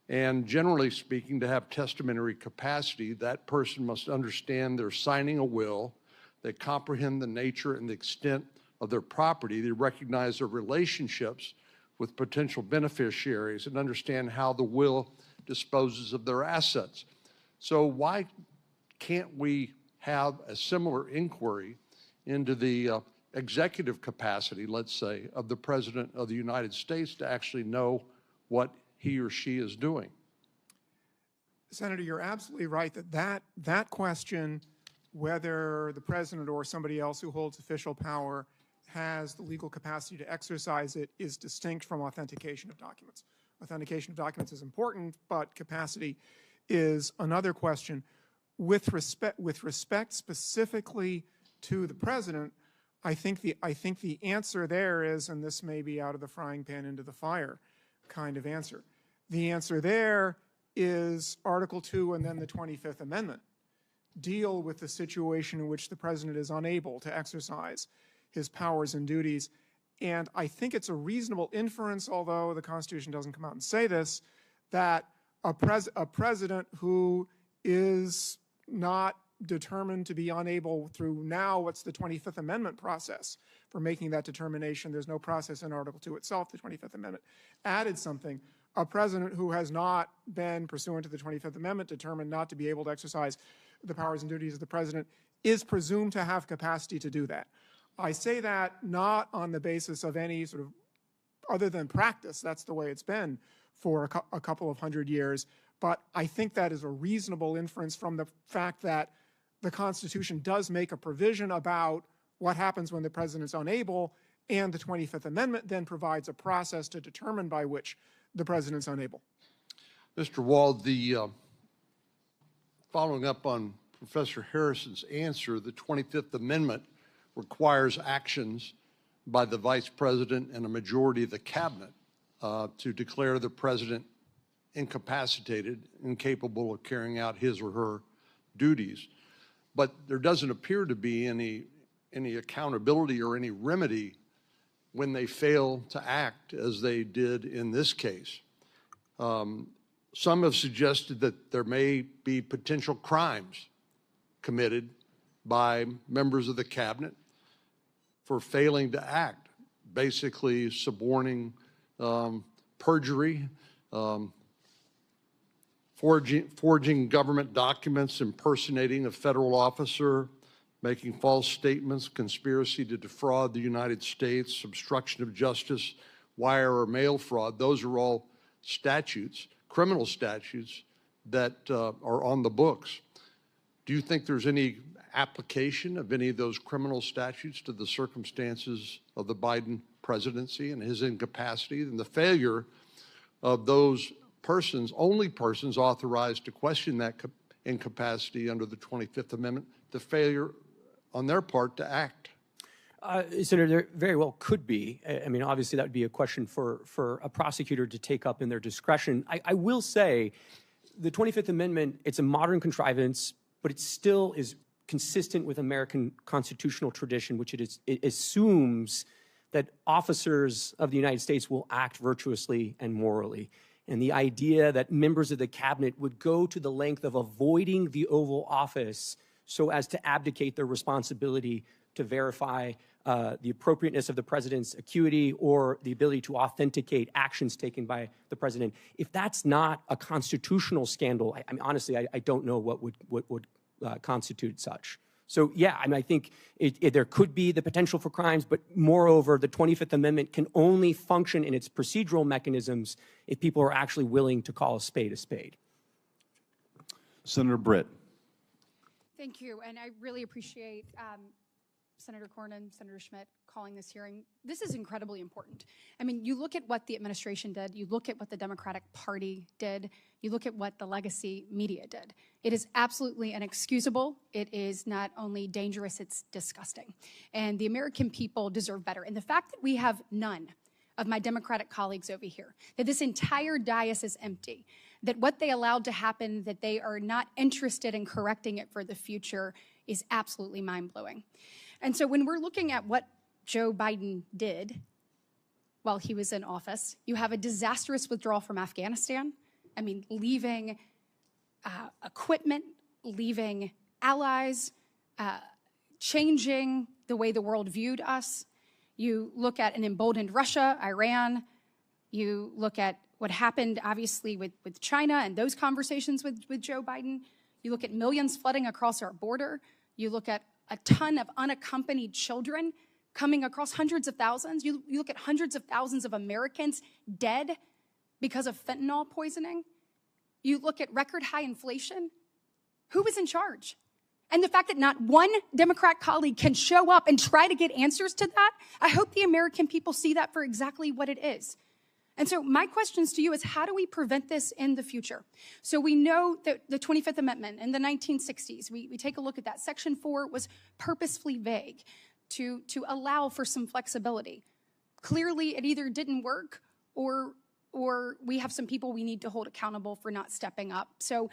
And generally speaking, to have testamentary capacity, that person must understand they're signing a will, they comprehend the nature and the extent of their property, they recognize their relationships with potential beneficiaries, and understand how the will disposes of their assets. So why can't we have a similar inquiry into the executive capacity, let's say, of the President of the United States to actually know what he or she is doing? Senator, you're absolutely right that question, whether the President or somebody else who holds official power has the legal capacity to exercise it, is distinct from authentication of documents. Authentication of documents is important, but capacity is another question. With respect specifically to the President, I think the answer there is, and this may be out of the frying pan into the fire kind of answer. The answer there is Article 2 and then the 25th Amendment deal with the situation in which the President is unable to exercise his powers and duties. And I think it's a reasonable inference, although the Constitution doesn't come out and say this, that a president who is not determined to be unable through now what's the 25th Amendment process for making that determination. There's no process in Article 2 itself. The 25th Amendment added something. A president who has not been, pursuant to the 25th Amendment, determined not to be able to exercise the powers and duties of the president is presumed to have capacity to do that. I say that not on the basis of any sort of, other than practice, that's the way it's been for a couple of hundred years, but I think that is a reasonable inference from the fact that the Constitution does make a provision about what happens when the president's unable, and the 25th Amendment then provides a process to determine by which the president's unable. Mr. Wald, following up on Professor Harrison's answer, the 25th Amendment requires actions by the Vice President and a majority of the Cabinet to declare the President incapacitated, incapable of carrying out his or her duties. But there doesn't appear to be any accountability or any remedy when they fail to act as they did in this case. Some have suggested that there may be potential crimes committed by members of the Cabinet for failing to act, basically suborning perjury, forging government documents, impersonating a federal officer, making false statements, conspiracy to defraud the United States, obstruction of justice, wire or mail fraud. Those are all statutes, criminal statutes, that are on the books. Do you think there's any application of any of those criminal statutes to the circumstances of the Biden presidency and his incapacity and the failure of those persons, only persons authorized to question that incapacity under the 25th Amendment, the failure on their part to act? Senator, there very well could be. I mean, obviously that would be a question for a prosecutor to take up in their discretion. I will say the 25th Amendment, it's a modern contrivance, but it still is consistent with American constitutional tradition, which it assumes that officers of the United States will act virtuously and morally. And the idea that members of the Cabinet would go to the length of avoiding the Oval Office so as to abdicate their responsibility to verify the appropriateness of the president's acuity or the ability to authenticate actions taken by the president. If that's not a constitutional scandal, I mean, honestly, I don't know what would constitute such. So, yeah, I mean, I think there could be the potential for crimes, but moreover, the 25th Amendment can only function in its procedural mechanisms if people are actually willing to call a spade a spade. Senator Britt. Thank you, and I really appreciate Senator Cornyn, Senator Schmidt calling this hearing. This is incredibly important. I mean, you look at what the administration did, you look at what the Democratic Party did, you look at what the legacy media did. It is absolutely inexcusable. It is not only dangerous, it's disgusting. And the American people deserve better. And the fact that we have none of my Democratic colleagues over here, that this entire dais is empty, that what they allowed to happen, that they are not interested in correcting it for the future, is absolutely mind-blowing. And so when we're looking at what Joe Biden did while he was in office, you have a disastrous withdrawal from Afghanistan. I mean, leaving equipment, leaving allies, changing the way the world viewed us. You look at an emboldened Russia, Iran. You look at what happened, obviously, with China and those conversations with Joe Biden. You look at millions flooding across our border. You look at a ton of unaccompanied children coming across, hundreds of thousands. You look at hundreds of thousands of Americans dead because of fentanyl poisoning. You look at record high inflation. Who was in charge? And the fact that not one Democrat colleague can show up and try to get answers to that, I hope the American people see that for exactly what it is. And so my questions to you is, how do we prevent this in the future? So we know that the 25th Amendment in the 1960s, we take a look at that. Section 4 was purposefully vague to allow for some flexibility. Clearly, it either didn't work or we have some people we need to hold accountable for not stepping up. So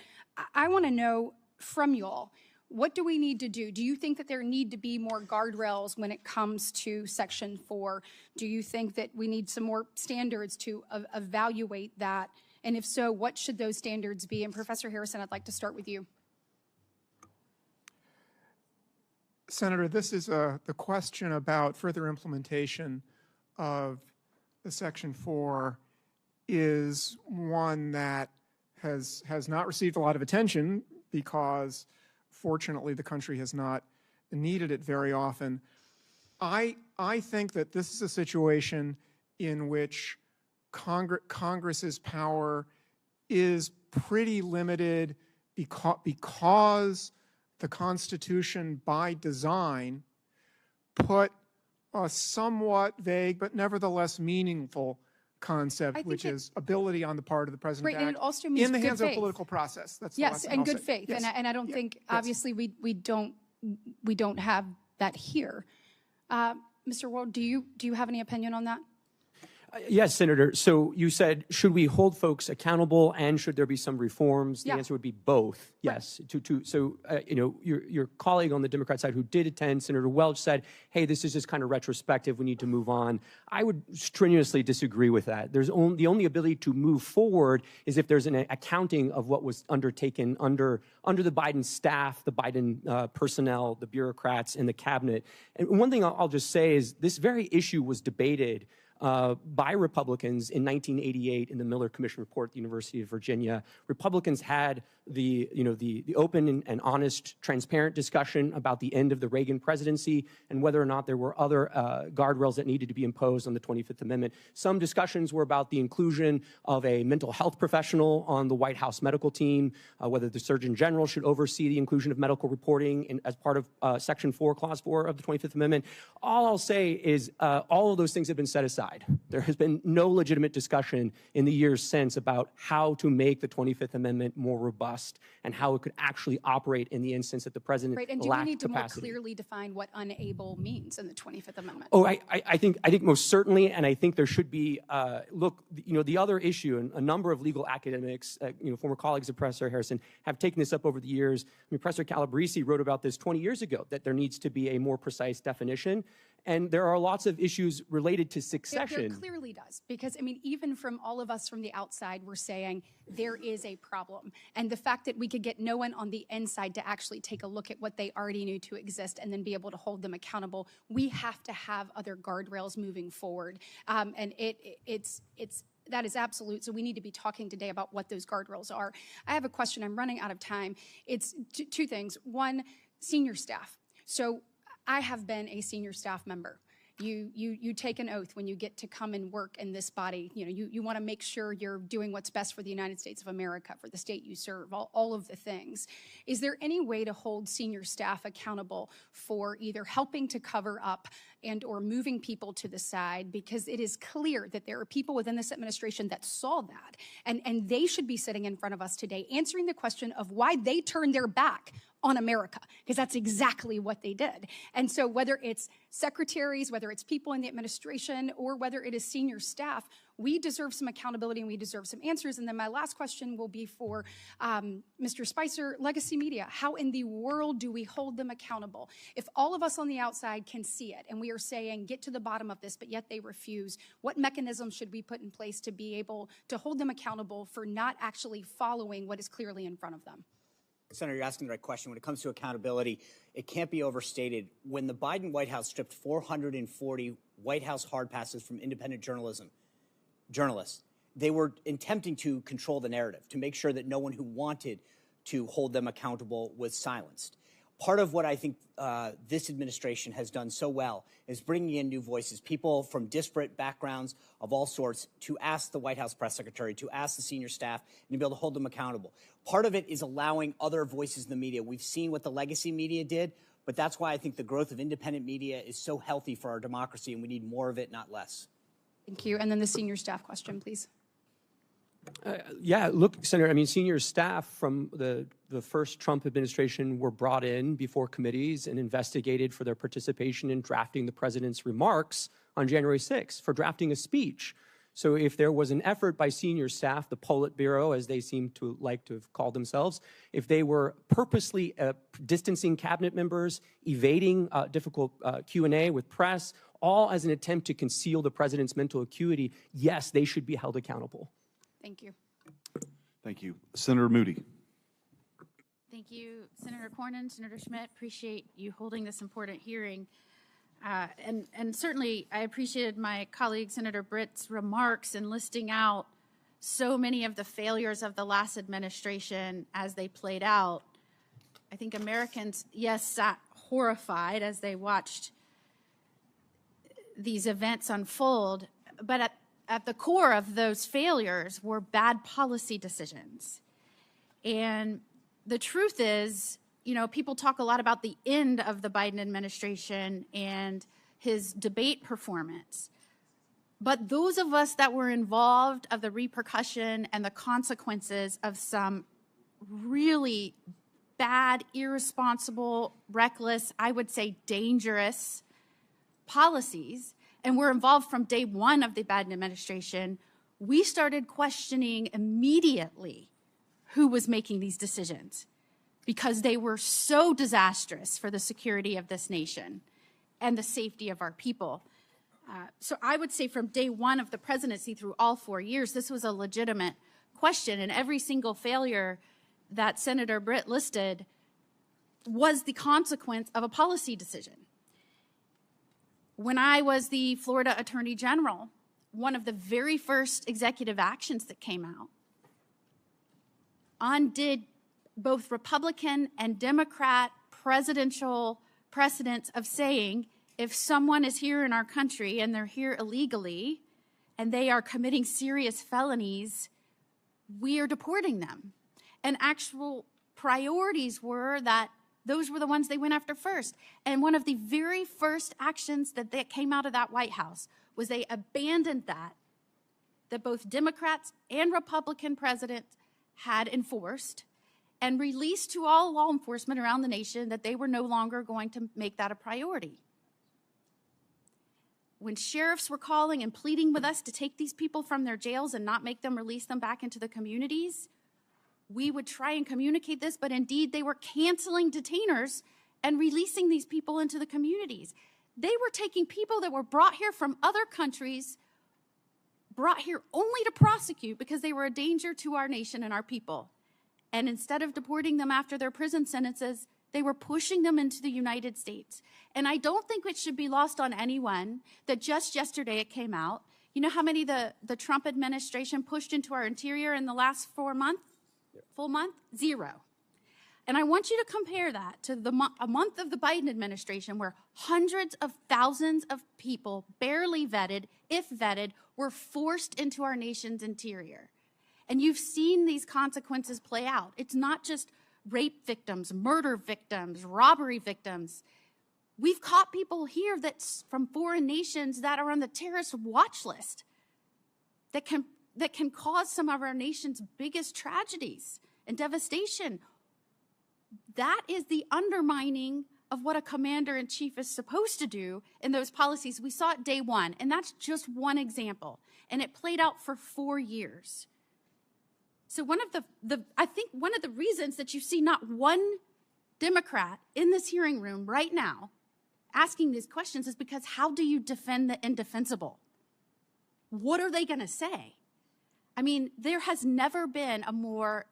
I want to know from you all, what do we need to do? Do you think that there need to be more guardrails when it comes to Section 4? Do you think that we need some more standards to evaluate that? And if so, what should those standards be? And Professor Harrison, I'd like to start with you. Senator, this is the question about further implementation of the Section 4 is one that has not received a lot of attention because fortunately, the country has not needed it very often. I think that this is a situation in which Congress's power is pretty limited because the Constitution, by design, put a somewhat vague but nevertheless meaningful concept, which is ability on the part of the president to act and it also means in the good hands faith. of a political process. That's the Yes, last thing and I'll good say. faith. Yes. And I don't think, obviously, we don't have that here. Mr. Ward, do you have any opinion on that? Yes, Senator. So you said, should we hold folks accountable and should there be some reforms? The answer would be both. Yes. So your colleague on the Democrat side who did attend, Senator Welch, said, hey, this is just kind of retrospective. We need to move on. I would strenuously disagree with that. The only ability to move forward is if there's an accounting of what was undertaken under the Biden staff, the Biden personnel, the bureaucrats, and the cabinet. And one thing I'll just say is this very issue was debated by Republicans in 1988 in the Miller Commission report at the University of Virginia. Republicans had the open and honest, transparent discussion about the end of the Reagan presidency and whether or not there were other guardrails that needed to be imposed on the 25th Amendment. Some discussions were about the inclusion of a mental health professional on the White House medical team, whether the Surgeon General should oversee the inclusion of medical reporting as part of Section 4, Clause 4 of the 25th Amendment. All I'll say is all of those things have been set aside. There has been no legitimate discussion in the years since about how to make the 25th Amendment more robust and how it could actually operate in the instance that the president lacked capacity. And do we need to more clearly define what unable means in the 25th Amendment? Oh, I think most certainly, and I think there should be. Look, the other issue, and a number of legal academics, former colleagues of Professor Harrison, have taken this up over the years. I mean, Professor Calabresi wrote about this 20 years ago, that there needs to be a more precise definition. And there are lots of issues related to succession. There clearly does, because, I mean, even from all of us from the outside, we're saying there is a problem. And the fact that we could get no one on the inside to actually take a look at what they already knew to exist and then be able to hold them accountable, we have to have other guardrails moving forward. And that is absolute. So we need to be talking today about what those guardrails are. I have a question. I'm running out of time. It's two things. One, senior staff. So I have been a senior staff member. You take an oath when you get to come and work in this body. You want to make sure you're doing what's best for the United States of America, for the state you serve, all of the things. Is there any way to hold senior staff accountable for either helping to cover up and or moving people to the side, because it is clear that there are people within this administration that saw that. And they should be sitting in front of us today answering the question of why they turned their back on America, because that's exactly what they did. And so whether it's secretaries, whether it's people in the administration, or whether it is senior staff, we deserve some accountability and we deserve some answers. And then my last question will be for Mr. Spicer, legacy media. How in the world do we hold them accountable? If all of us on the outside can see it and we are saying, get to the bottom of this, but yet they refuse, what mechanisms should we put in place to be able to hold them accountable for not actually following what is clearly in front of them? Senator, you're asking the right question. When it comes to accountability, it can't be overstated. When the Biden White House stripped 440 White House hard passes from independent journalists, they were attempting to control the narrative, to make sure that no one who wanted to hold them accountable was silenced. Part of what I think this administration has done so well is bringing in new voices, people from disparate backgrounds of all sorts, to ask the White House press secretary, to ask the senior staff, and to be able to hold them accountable. Part of it is allowing other voices in the media. We've seen what the legacy media did, but that's why I think the growth of independent media is so healthy for our democracy, and we need more of it, not less. Thank you. And then the senior staff question, please. Yeah, look, Senator, I mean, senior staff from the first Trump administration were brought in before committees and investigated for their participation in drafting the president's remarks on January 6th, for drafting a speech. So if there was an effort by senior staff, the Politburo, as they seem to like to have called themselves, if they were purposely distancing cabinet members, evading difficult Q&A with press, all as an attempt to conceal the president's mental acuity, yes, they should be held accountable. Thank you. Thank you. Senator Moody. Thank you, Senator Cornyn, Senator Schmidt. Appreciate you holding this important hearing. And certainly I appreciated my colleague, Senator Britt's remarks in listing out so many of the failures of the last administration as they played out. I think Americans, yes, sat horrified as they watched these events unfold, but at the core of those failures were bad policy decisions. And the truth is, you know, people talk a lot about the end of the Biden administration and his debate performance. But those of us that were involved of the repercussion and the consequences of some really bad, irresponsible, reckless, I would say dangerous policies, and were involved from day one of the Biden administration, we started questioning immediately who was making these decisions, because they were so disastrous for the security of this nation and the safety of our people. So I would say from day one of the presidency through all 4 years, this was a legitimate question, and every single failure that Senator Britt listed was the consequence of a policy decision. When I was the Florida Attorney General, one of the very first executive actions that came out undid both Republican and Democrat presidential precedents of saying, if someone is here in our country and they're here illegally and they are committing serious felonies, we are deporting them. And actual priorities were that those were the ones they went after first. And one of the very first actions that came out of that White House was they abandoned that both Democrats and Republican presidents had enforced, and released to all law enforcement around the nation that they were no longer going to make that a priority. When sheriffs were calling and pleading with us to take these people from their jails and not make them release them back into the communities, we would try and communicate this, but indeed they were canceling detainers and releasing these people into the communities. They were taking people that were brought here from other countries, brought here only to prosecute because they were a danger to our nation and our people. And instead of deporting them after their prison sentences, they were pushing them into the United States. And I don't think it should be lost on anyone that just yesterday it came out. You know how many the Trump administration pushed into our interior in the last 4 months? Full month? 0. And I want you to compare that to a month of the Biden administration where hundreds of thousands of people, barely vetted, if vetted, were forced into our nation's interior. And you've seen these consequences play out. It's not just rape victims, murder victims, robbery victims. We've caught people here that's from foreign nations that are on the terrorist watch list that can cause some of our nation's biggest tragedies and devastation. That is the undermining of what a commander-in-chief is supposed to do in those policies. We saw it day one, and that's just one example. And it played out for 4 years. So I think one of the reasons that you see not one Democrat in this hearing room right now asking these questions is because how do you defend the indefensible? What are they going to say? I mean, there has never been a more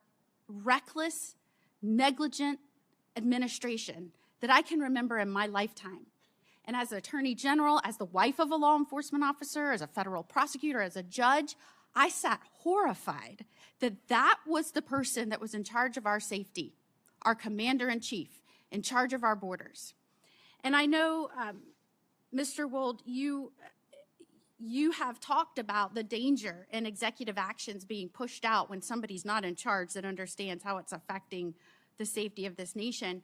reckless, negligent administration that I can remember in my lifetime. And as an attorney general, as the wife of a law enforcement officer, as a federal prosecutor, as a judge, I sat horrified that that was the person that was in charge of our safety, our commander-in-chief, in charge of our borders. And I know, Mr. Wold, you have talked about the danger in executive actions being pushed out when somebody's not in charge that understands how it's affecting the safety of this nation.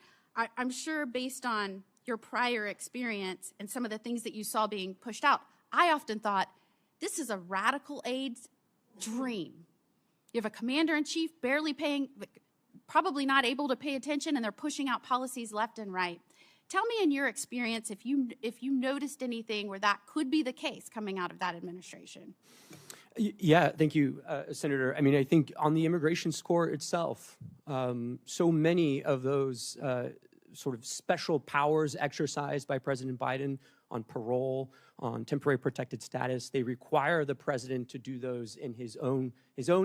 I'm sure based on your prior experience and some of the things that you saw being pushed out, I often thought, this is a radical aide's dream. You have a commander-in-chief probably not able to pay attention, and they're pushing out policies left and right. Tell me in your experience if you noticed anything where that could be the case coming out of that administration. Yeah, thank you, Senator. I mean, I think on the immigration score itself, so many of those sort of special powers exercised by President Biden on parole, on temporary protected status, they require the president to do those in his own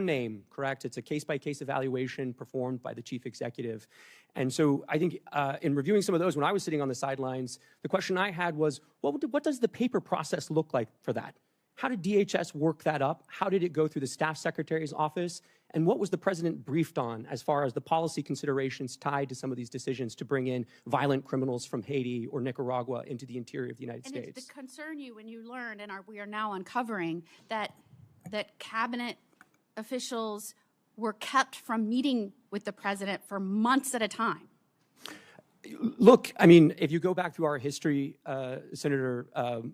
name, correct? It's a case-by-case evaluation performed by the chief executive. And so I think in reviewing some of those, when I was sitting on the sidelines, the question I had was, what does the paper process look like for that? How did DHS work that up? How did it go through the staff secretary's office? And what was the president briefed on as far as the policy considerations tied to some of these decisions to bring in violent criminals from Haiti or Nicaragua into the interior of the United States? And it concern you when you learned, and we are now uncovering, that cabinet officials were kept from meeting with the president for months at a time? Look, I mean, if you go back through our history, Senator,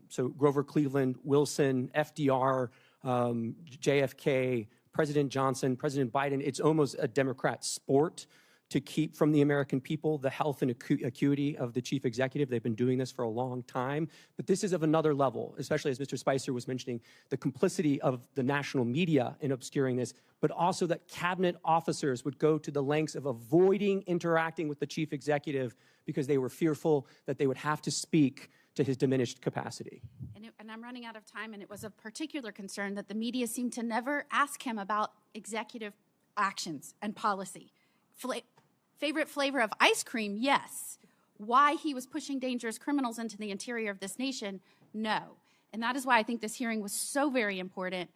so Grover Cleveland, Wilson, FDR, JFK, President Johnson, President Biden, it's almost a Democrat sport to keep from the American people the health and acuity of the chief executive. They've been doing this for a long time, but this is of another level, especially as Mr. Spicer was mentioning, the complicity of the national media in obscuring this, but also that cabinet officers would go to the lengths of avoiding interacting with the chief executive because they were fearful that they would have to speak to his diminished capacity. And I'm running out of time, and it was of particular concern that the media seemed to never ask him about executive actions and policy. Favorite flavor of ice cream? Yes. Why he was pushing dangerous criminals into the interior of this nation? No. And that is why I think this hearing was so very important.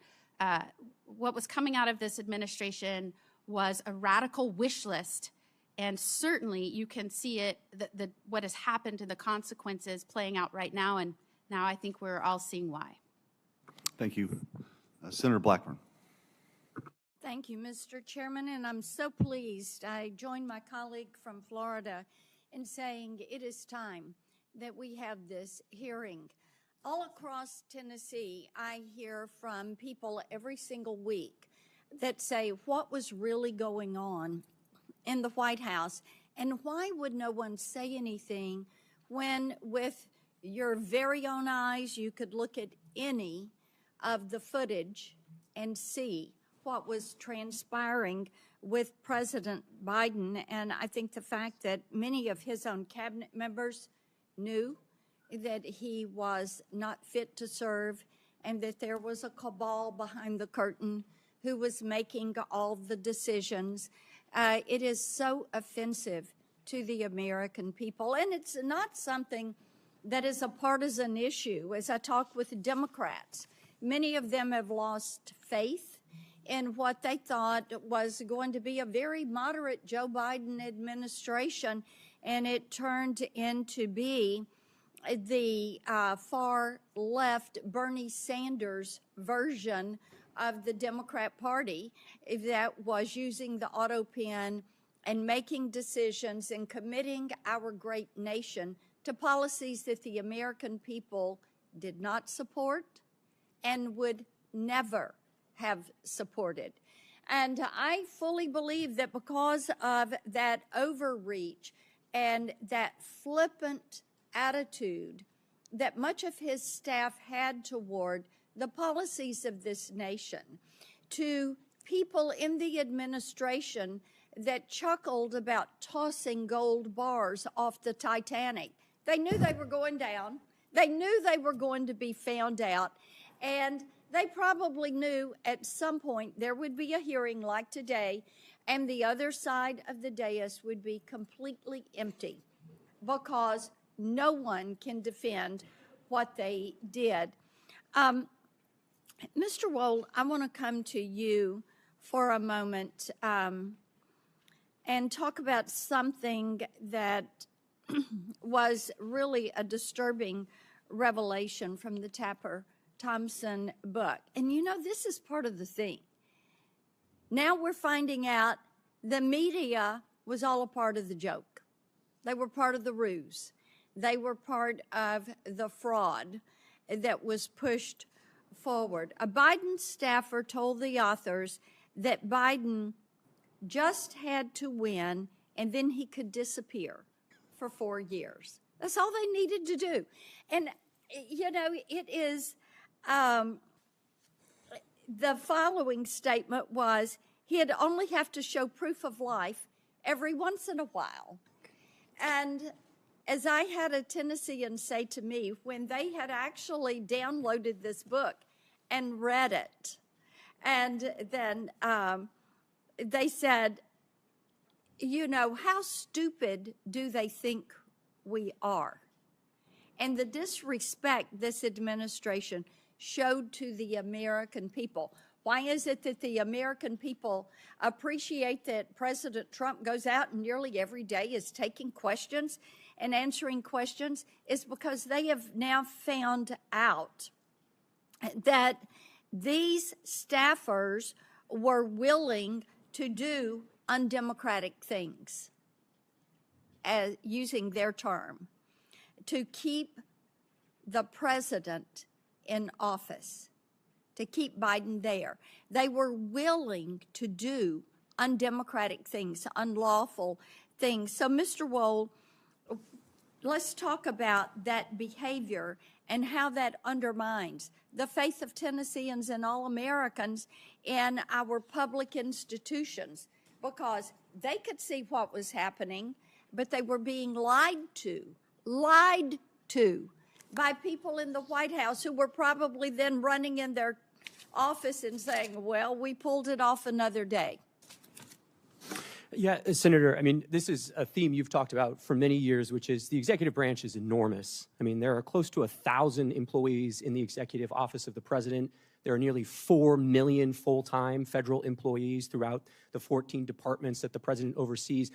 What was coming out of this administration was a radical wish list. And certainly you can see it, what has happened and the consequences playing out right now. And now I think we're all seeing why. Thank you. Senator Blackburn. Thank you, Mr. Chairman, and I'm so pleased. I join my colleague from Florida in saying it is time that we have this hearing. All across Tennessee, I hear from people every single week that say what was really going on in the White House, and why would no one say anything when, with your very own eyes, you could look at any of the footage and see what was transpiring with President Biden. And I think the fact that many of his own cabinet members knew that he was not fit to serve and that there was a cabal behind the curtain who was making all the decisions. It is so offensive to the American people. And it's not something that is a partisan issue. As I talk with Democrats, many of them have lost faith in what they thought was going to be a very moderate Joe Biden administration, and it turned into be the far left Bernie Sanders version of the Democrat Party that was using the autopen and making decisions and committing our great nation to policies that the American people did not support and would never have supported. And I fully believe that because of that overreach and that flippant attitude that much of his staff had toward the policies of this nation, to people in the administration that chuckled about tossing gold bars off the Titanic. They knew they were going down. They knew they were going to be found out. And they probably knew at some point there would be a hearing like today, and the other side of the dais would be completely empty because no one can defend what they did. Mr. Wold, I want to come to you for a moment and talk about something that was really a disturbing revelation from the Tapper Thompson book. And you know, this is part of the thing. Now we're finding out the media was all a part of the joke. They were part of the ruse. They were part of the fraud that was pushed forward. A Biden staffer told the authors that Biden just had to win and then he could disappear for 4 years. That's all they needed to do. And, you know, it is, the following statement was, he'd only have to show proof of life every once in a while. And as I had a Tennessean say to me, when they had actually downloaded this book and read it, and then they said, you know, how stupid do they think we are? And the disrespect this administration showed to the American people. Why is it that the American people appreciate that President Trump goes out and nearly every day is taking questions and answering questions? Is because they have now found out that these staffers were willing to do undemocratic things, as using their term, to keep the president in office, to keep Biden there. They were willing to do undemocratic things, unlawful things. So, Mr. Wold, let's talk about that behavior and how that undermines the faith of Tennesseans and all Americans in our public institutions, because they could see what was happening, but they were being lied to by people in the White House who were probably then running in their office and saying, well, we pulled it off another day. Yeah, Senator, I mean, this is a theme you've talked about for many years, which is the executive branch is enormous. I mean, there are close to 1,000 employees in the executive office of the president. There are nearly 4 million full-time federal employees throughout the 14 departments that the president oversees.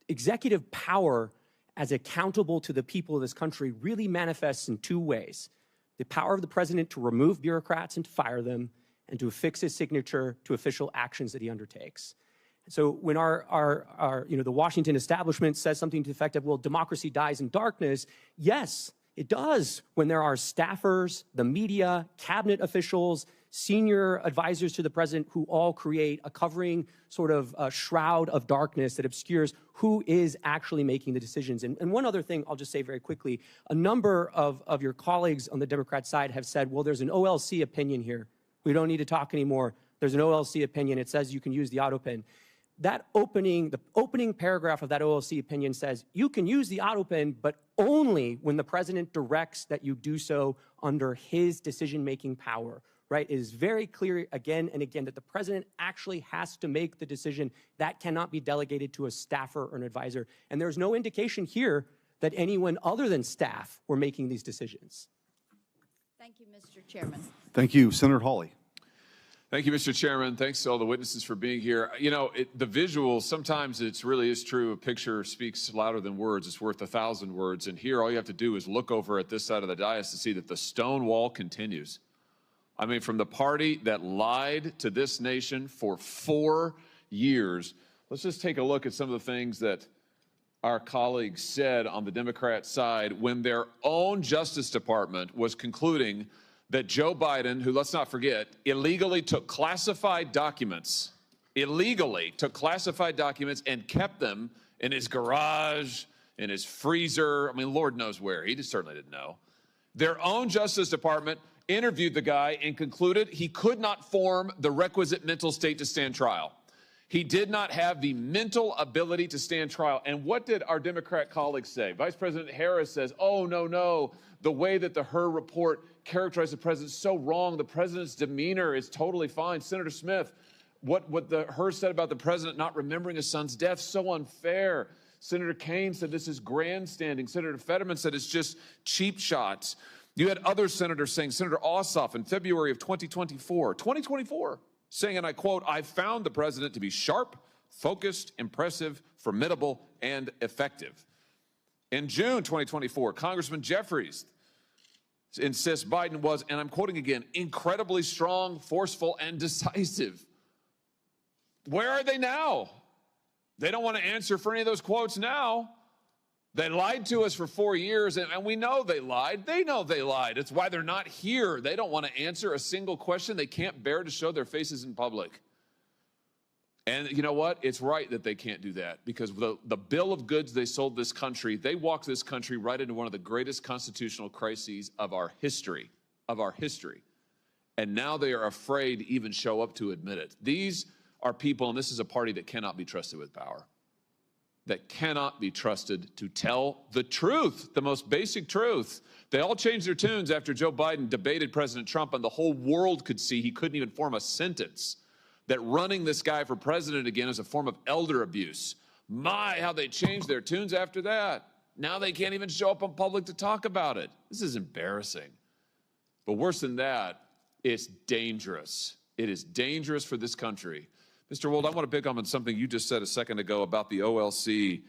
Executive power as accountable to the people of this country really manifests in two ways. The power of the president to remove bureaucrats and to fire them, and to affix his signature to official actions that he undertakes. So when the Washington establishment says something to the effect of, well, democracy dies in darkness, yes, it does when there are staffers, the media, cabinet officials, senior advisors to the president who all create a covering sort of shroud of darkness that obscures who is actually making the decisions. And one other thing I'll just say very quickly, a number of your colleagues on the Democrat side have said, well, there's an OLC opinion here. We don't need to talk anymore. There's an OLC opinion. It says you can use the autopen. The opening paragraph of that OLC opinion says you can use the autopen, but only when the president directs that you do so under his decision-making power, right? It is very clear again and again that the president actually has to make the decision. That cannot be delegated to a staffer or an advisor. And there's no indication here that anyone other than staff were making these decisions. Thank you, Mr. Chairman. Thank you. Senator Hawley. Thank you, Mr. Chairman. Thanks to all the witnesses for being here. You know, the visuals, sometimes it really is true. A picture speaks louder than words. It's worth 1,000 words. And here, all you have to do is look over at this side of the dais to see that the stone wall continues. I mean, from the party that lied to this nation for 4 years, let's just take a look at some of the things that our colleagues said on the Democrat side when their own Justice Department was concluding that Joe Biden, who, let's not forget, illegally took classified documents and kept them in his garage, in his freezer. I mean, Lord knows where. He just certainly didn't know. Their own Justice Department interviewed the guy and concluded he could not form the requisite mental state to stand trial. He did not have the mental ability to stand trial. And what did our Democrat colleagues say? Vice President Harris says, oh, no, the way that the Hur report characterized the president is so wrong. The president's demeanor is totally fine. Senator Smith, what the Hur said about the president not remembering his son's death, so unfair. Senator Kaine said this is grandstanding. Senator Fetterman said it's just cheap shots. You had other senators saying, Senator Ossoff in February of 2024, saying, and I quote, I found the president to be sharp, focused, impressive, formidable, and effective. In June 2024, Congressman Jeffries insists Biden was, and I'm quoting again, incredibly strong, forceful, and decisive. Where are they now? They don't want to answer for any of those quotes now. They lied to us for 4 years, and we know they lied. They know they lied. It's why they're not here. They don't want to answer a single question. They can't bear to show their faces in public. And you know what? It's right that they can't do that, because the bill of goods they sold this country, they walked this country right into one of the greatest constitutional crises of our history, And now they are afraid to even show up to admit it. These are people, and this is a party that cannot be trusted with power, that cannot be trusted to tell the truth, the most basic truth. They all changed their tunes after Joe Biden debated President Trump, and the whole world could see he couldn't even form a sentence, that running this guy for president again is a form of elder abuse. My, how they changed their tunes after that. Now they can't even show up in public to talk about it. This is embarrassing. But worse than that, it's dangerous. It is dangerous for this country. Mr. Wold, I want to pick up on something you just said a second ago about the OLC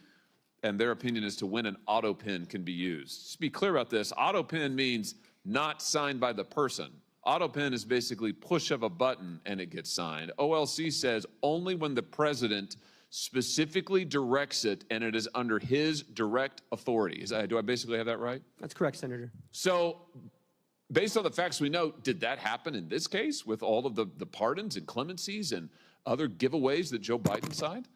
and their opinion as to when an autopen can be used. Just be clear about this. Autopen means not signed by the person. Autopen is basically push of a button and it gets signed. OLC says only when the president specifically directs it and it is under his direct authority. Do I basically have that right? That's correct, Senator. So based on the facts we know, did that happen in this case with all of the pardons and clemencies and other giveaways that Joe Biden signed?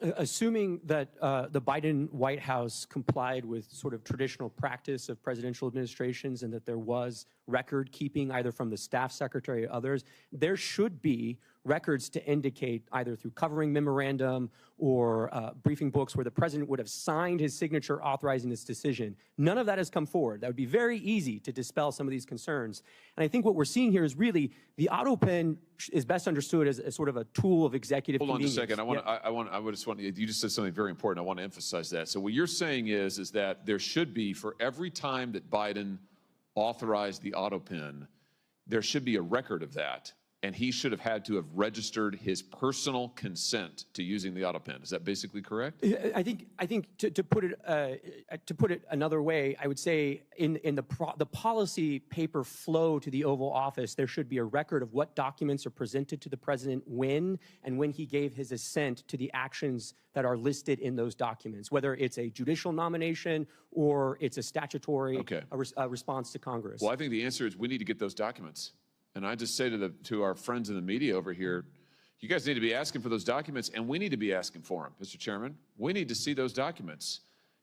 Assuming that the Biden White House complied with sort of traditional practice of presidential administrations and that there was record keeping either from the staff secretary or others, there should be records to indicate either through covering memorandum or briefing books where the president would have signed his signature authorizing this decision. None of that has come forward. That would be very easy to dispel some of these concerns. And I think what we're seeing here is really the autopen is best understood as sort of a tool of executive convenience. Hold on just a second. You just said something very important. I want to emphasize that. So what you're saying is that there should be, for every time that Biden authorized the autopen, there should be a record of that. And he should have had to have registered his personal consent to using the autopen. Is that basically correct? I think to put it another way, I would say in the policy paper flow to the Oval Office, there should be a record of what documents are presented to the president when and when he gave his assent to the actions that are listed in those documents, whether it's a judicial nomination or it's a statutory response to Congress. Well, I think the answer is we need to get those documents. And I just say to our friends in the media over here, you guys need to be asking for those documents, and we need to be asking for them, Mr. Chairman. We need to see those documents.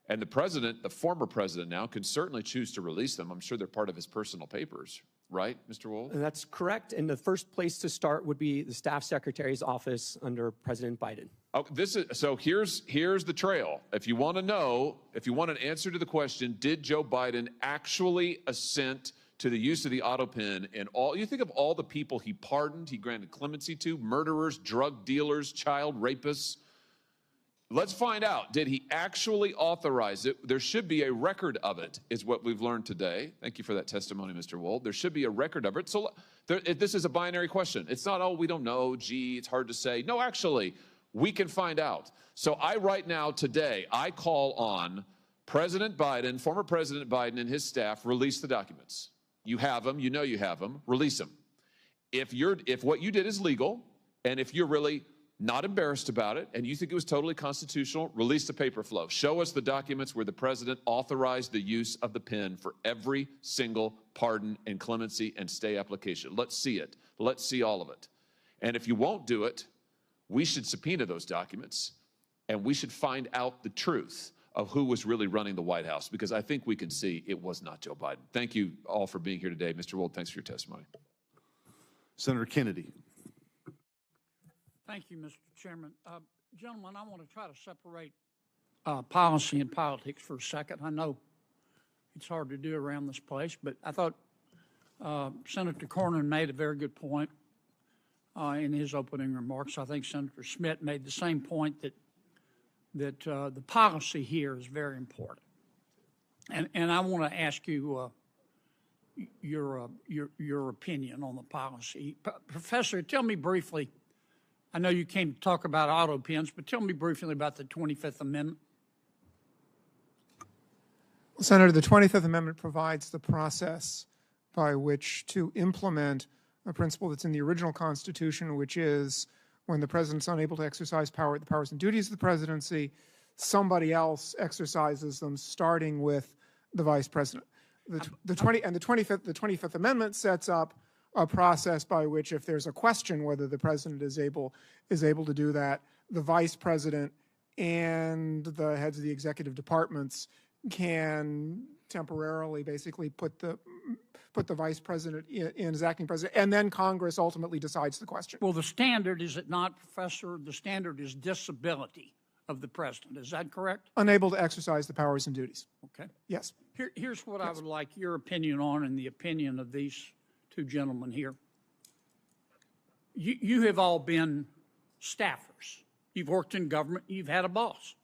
And the president, the former president now, can certainly choose to release them. I'm sure they're part of his personal papers, right, Mr. Wold? That's correct. And the first place to start would be the staff secretary's office under President Biden. Oh, so here's the trail. If you want to know, if you want an answer to the question, did Joe Biden actually assent to the use of the autopen and all? You think of all the people he pardoned, he granted clemency to, murderers, drug dealers, child rapists. Let's find out, did he actually authorize it? There should be a record of it, is what we've learned today. Thank you for that testimony, Mr. Wold. There should be a record of it. So this is a binary question. It's not, oh, we don't know, gee, it's hard to say. No, actually, we can find out. So right now, today, I call on President Biden, former President Biden and his staff, release the documents. You have them, you know you have them, release them. If what you did is legal, and if you're really not embarrassed about it, and you think it was totally constitutional, release the paper flow. Show us the documents where the president authorized the use of the pen for every single pardon and clemency and stay application. Let's see it. Let's see all of it. And if you won't do it, we should subpoena those documents, and we should find out the truth of who was really running the White House, because I think we can see it was not Joe Biden. Thank you all for being here today. Mr. Wold, thanks for your testimony. Senator Kennedy. Thank you, Mr. Chairman. Gentlemen, I want to try to separate policy and politics for a second. I know it's hard to do around this place, but I thought Senator Cornyn made a very good point in his opening remarks. I think Senator Schmidt made the same point that the policy here is very important. And I want to ask you your opinion on the policy. Professor, tell me briefly, I know you came to talk about auto pens, but tell me briefly about the 25th Amendment. Well, Senator, the 25th Amendment provides the process by which to implement a principle that's in the original Constitution, which is when the president's unable to exercise the powers and duties of the presidency, somebody else exercises them, starting with the vice president. The 25th Amendment sets up a process by which, if there's a question whether the president is able to do that, the vice president and the heads of the executive departments can temporarily basically put the vice president in as acting president, and then Congress ultimately decides the question. Well, the standard, is it not, Professor? The standard is disability of the president. Is that correct? Unable to exercise the powers and duties. Okay. Yes. Here's what I would like your opinion on, and the opinion of these two gentlemen here. You have all been staffers. You've worked in government. You've had a boss.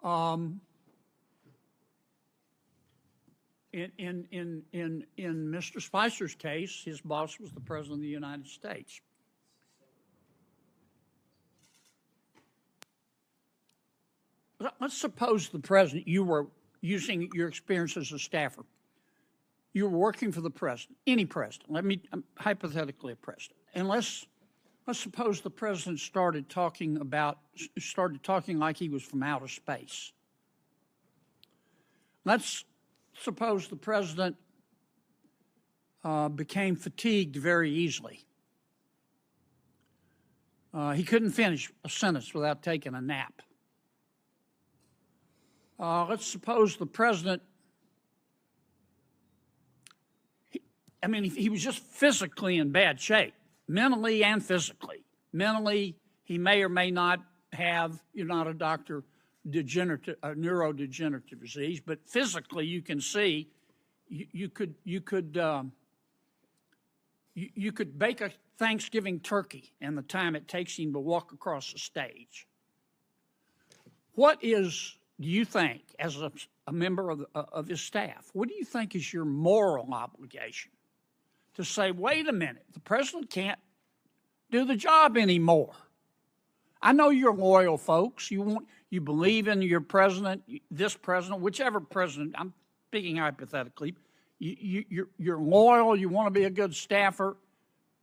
In Mr. Spicer's case, his boss was the President of the United States. Let's suppose the president, you were using your experience as a staffer. You were working for the president, any president. Hypothetically a president. And let's suppose the president started talking like he was from outer space. Let's suppose the president became fatigued very easily. He couldn't finish a sentence without taking a nap. Let's suppose the president, he was just physically in bad shape, mentally and physically. Mentally, he may or may not have, you're not a doctor, neurodegenerative disease, but physically you can see you could bake a Thanksgiving turkey in the time it takes him to walk across the stage. Do you think, as a member of his staff, what do you think is your moral obligation to say, wait a minute, the president can't do the job anymore? I know you're loyal folks. You believe in your president, this president, whichever president. I'm speaking hypothetically. You're loyal. You want to be a good staffer,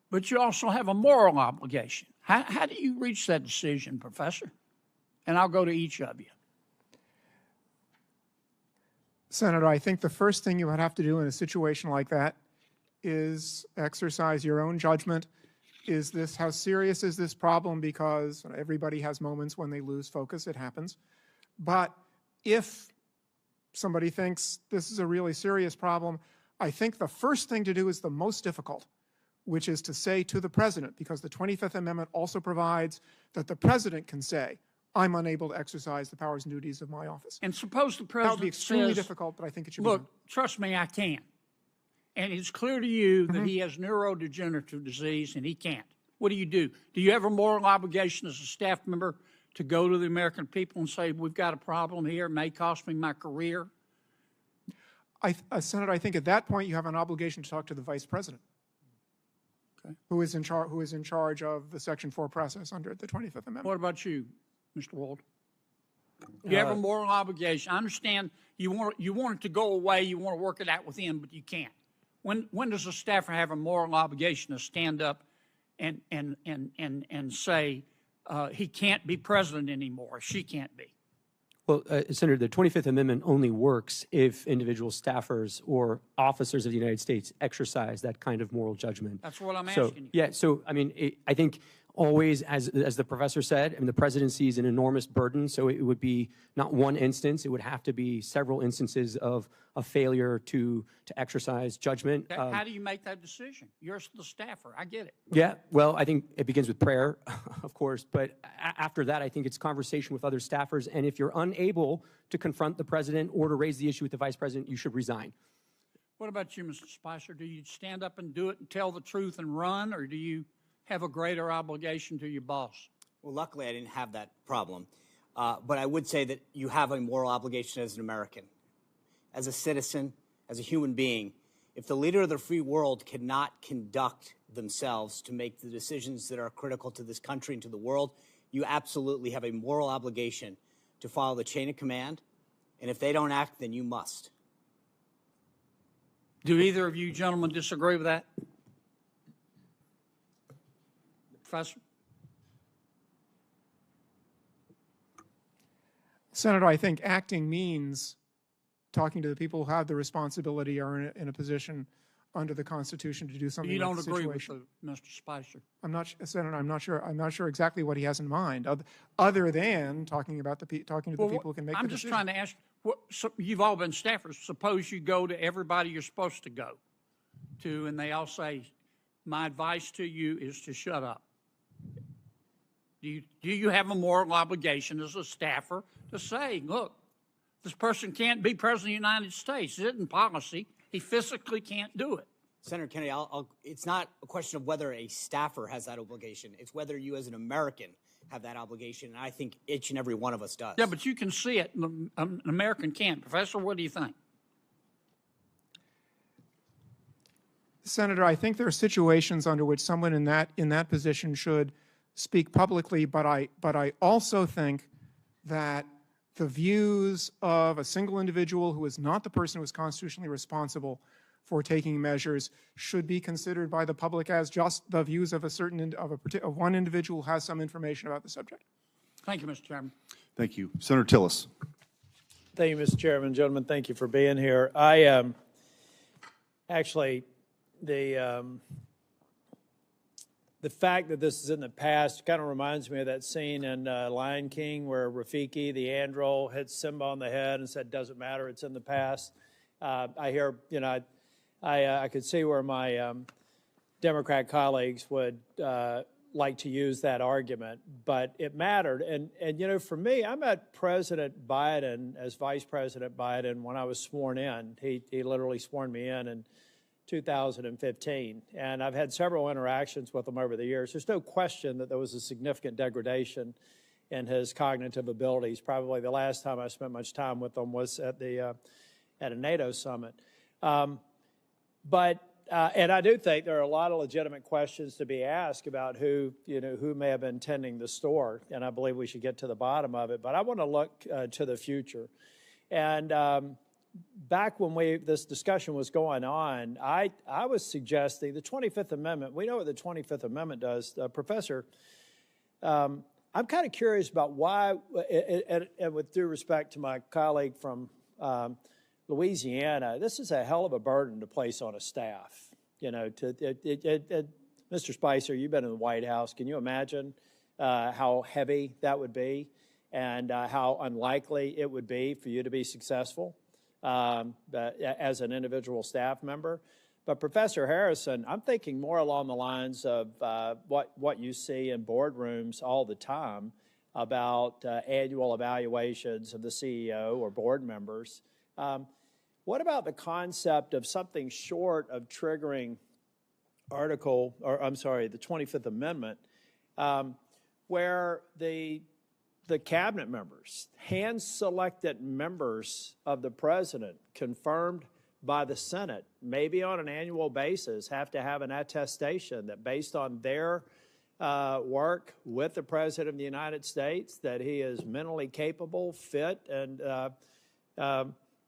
but you also have a moral obligation. How do you reach that decision, Professor? And I'll go to each of you. Senator, I think the first thing you would have to do in a situation like that is exercise your own judgment. How serious is this problem? Because everybody has moments when they lose focus, it happens. But if somebody thinks this is a really serious problem, I think the first thing to do is the most difficult, which is to say to the president, because the 25th Amendment also provides that the president can say, I'm unable to exercise the powers and duties of my office. And suppose the president That would be extremely says, difficult, but I think it should be look, done. trust me, I can. And it's clear to you that he has neurodegenerative disease and he can't. What do? Do you have a moral obligation as a staff member to go to the American people and say, we've got a problem here, it may cost me my career? Senator, I think at that point you have an obligation to talk to the vice president, who is in charge of the Section 4 process under the 25th Amendment. What about you, Mr. Wald? You have a moral obligation. I understand you want it to go away, you want to work it out with him, but you can't. When does a staffer have a moral obligation to stand up and say he can't be president anymore, she can't be? Well, Senator, the 25th Amendment only works if individual staffers or officers of the United States exercise that kind of moral judgment. That's what I'm So, asking you. yeah, so, I mean, I think always, as the professor said, I mean, the presidency is an enormous burden, so it would be not one instance, it would have to be several instances of a failure to exercise judgment. How do you make that decision? You're the staffer. I get it. Yeah, well, I think it begins with prayer, of course, but after that, I think it's conversation with other staffers, and if you're unable to confront the president or to raise the issue with the vice president, you should resign. What about you, Mr. Spicer? Do you stand up and do it and tell the truth and run, or do you have a greater obligation to your boss? Well, luckily, I didn't have that problem. But I would say that you have a moral obligation as an American, as a citizen, as a human being. If the leader of the free world cannot conduct themselves to make the decisions that are critical to this country and to the world, you absolutely have a moral obligation to follow the chain of command. And if they don't act, then you must. Do either of you gentlemen disagree with that? Professor? Senator, I think acting means talking to the people who have the responsibility or in a position under the Constitution to do something. You don't about the agree with situation. Mr. Spicer? Senator, I'm not sure exactly what he has in mind, other than talking about talking to the people who can make the decision. I'm just trying to ask. You've all been staffers. Suppose you go to everybody you're supposed to go to, and they all say, "My advice to you is to shut up." Do you have a moral obligation as a staffer to say, "Look, this person can't be president of the United States. It's in policy. He physically can't do it." Senator Kennedy, it's not a question of whether a staffer has that obligation. It's whether you as an American have that obligation, and I think each and every one of us does. Yeah, but you can see it. An American can't. Professor, what do you think? Senator, I think there are situations under which someone in that position should speak publicly, but I also think that the views of a single individual who is not the person who is constitutionally responsible for taking measures should be considered by the public as just the views of of one individual who has some information about the subject. Thank you, Mr. Chairman. Thank you. Senator Tillis. Thank you, Mr. Chairman. Gentlemen, thank you for being here. I actually, the fact that this is in the past kind of reminds me of that scene in Lion King where Rafiki, the andro, hits Simba on the head and said, "Doesn't matter, it's in the past." I hear, I could see where my Democrat colleagues would like to use that argument, but it mattered. And for me, I met President Biden as Vice President Biden when I was sworn in. He literally sworn me in 2015, and I've had several interactions with him over the years. There's no question that there was a significant degradation in his cognitive abilities. Probably the last time I spent much time with him was at a NATO summit. And I do think there are a lot of legitimate questions to be asked about who may have been tending the store, and I believe we should get to the bottom of it. But I want to look to the future. And back when this discussion was going on, I was suggesting the 25th Amendment. We know what the 25th Amendment does. Professor, I'm kind of curious about why, and with due respect to my colleague from Louisiana, this is a hell of a burden to place on a staff. Mr. Spicer, you've been in the White House. Can you imagine how heavy that would be and how unlikely it would be for you to be successful as an individual staff member? But Professor Harrison, I'm thinking more along the lines of what you see in boardrooms all the time about annual evaluations of the CEO or board members. What about the concept of something short of triggering the 25th Amendment, where the cabinet members, hand-selected members of the president, confirmed by the Senate, maybe on an annual basis, have to have an attestation that based on their work with the President of the United States, that he is mentally capable, fit, and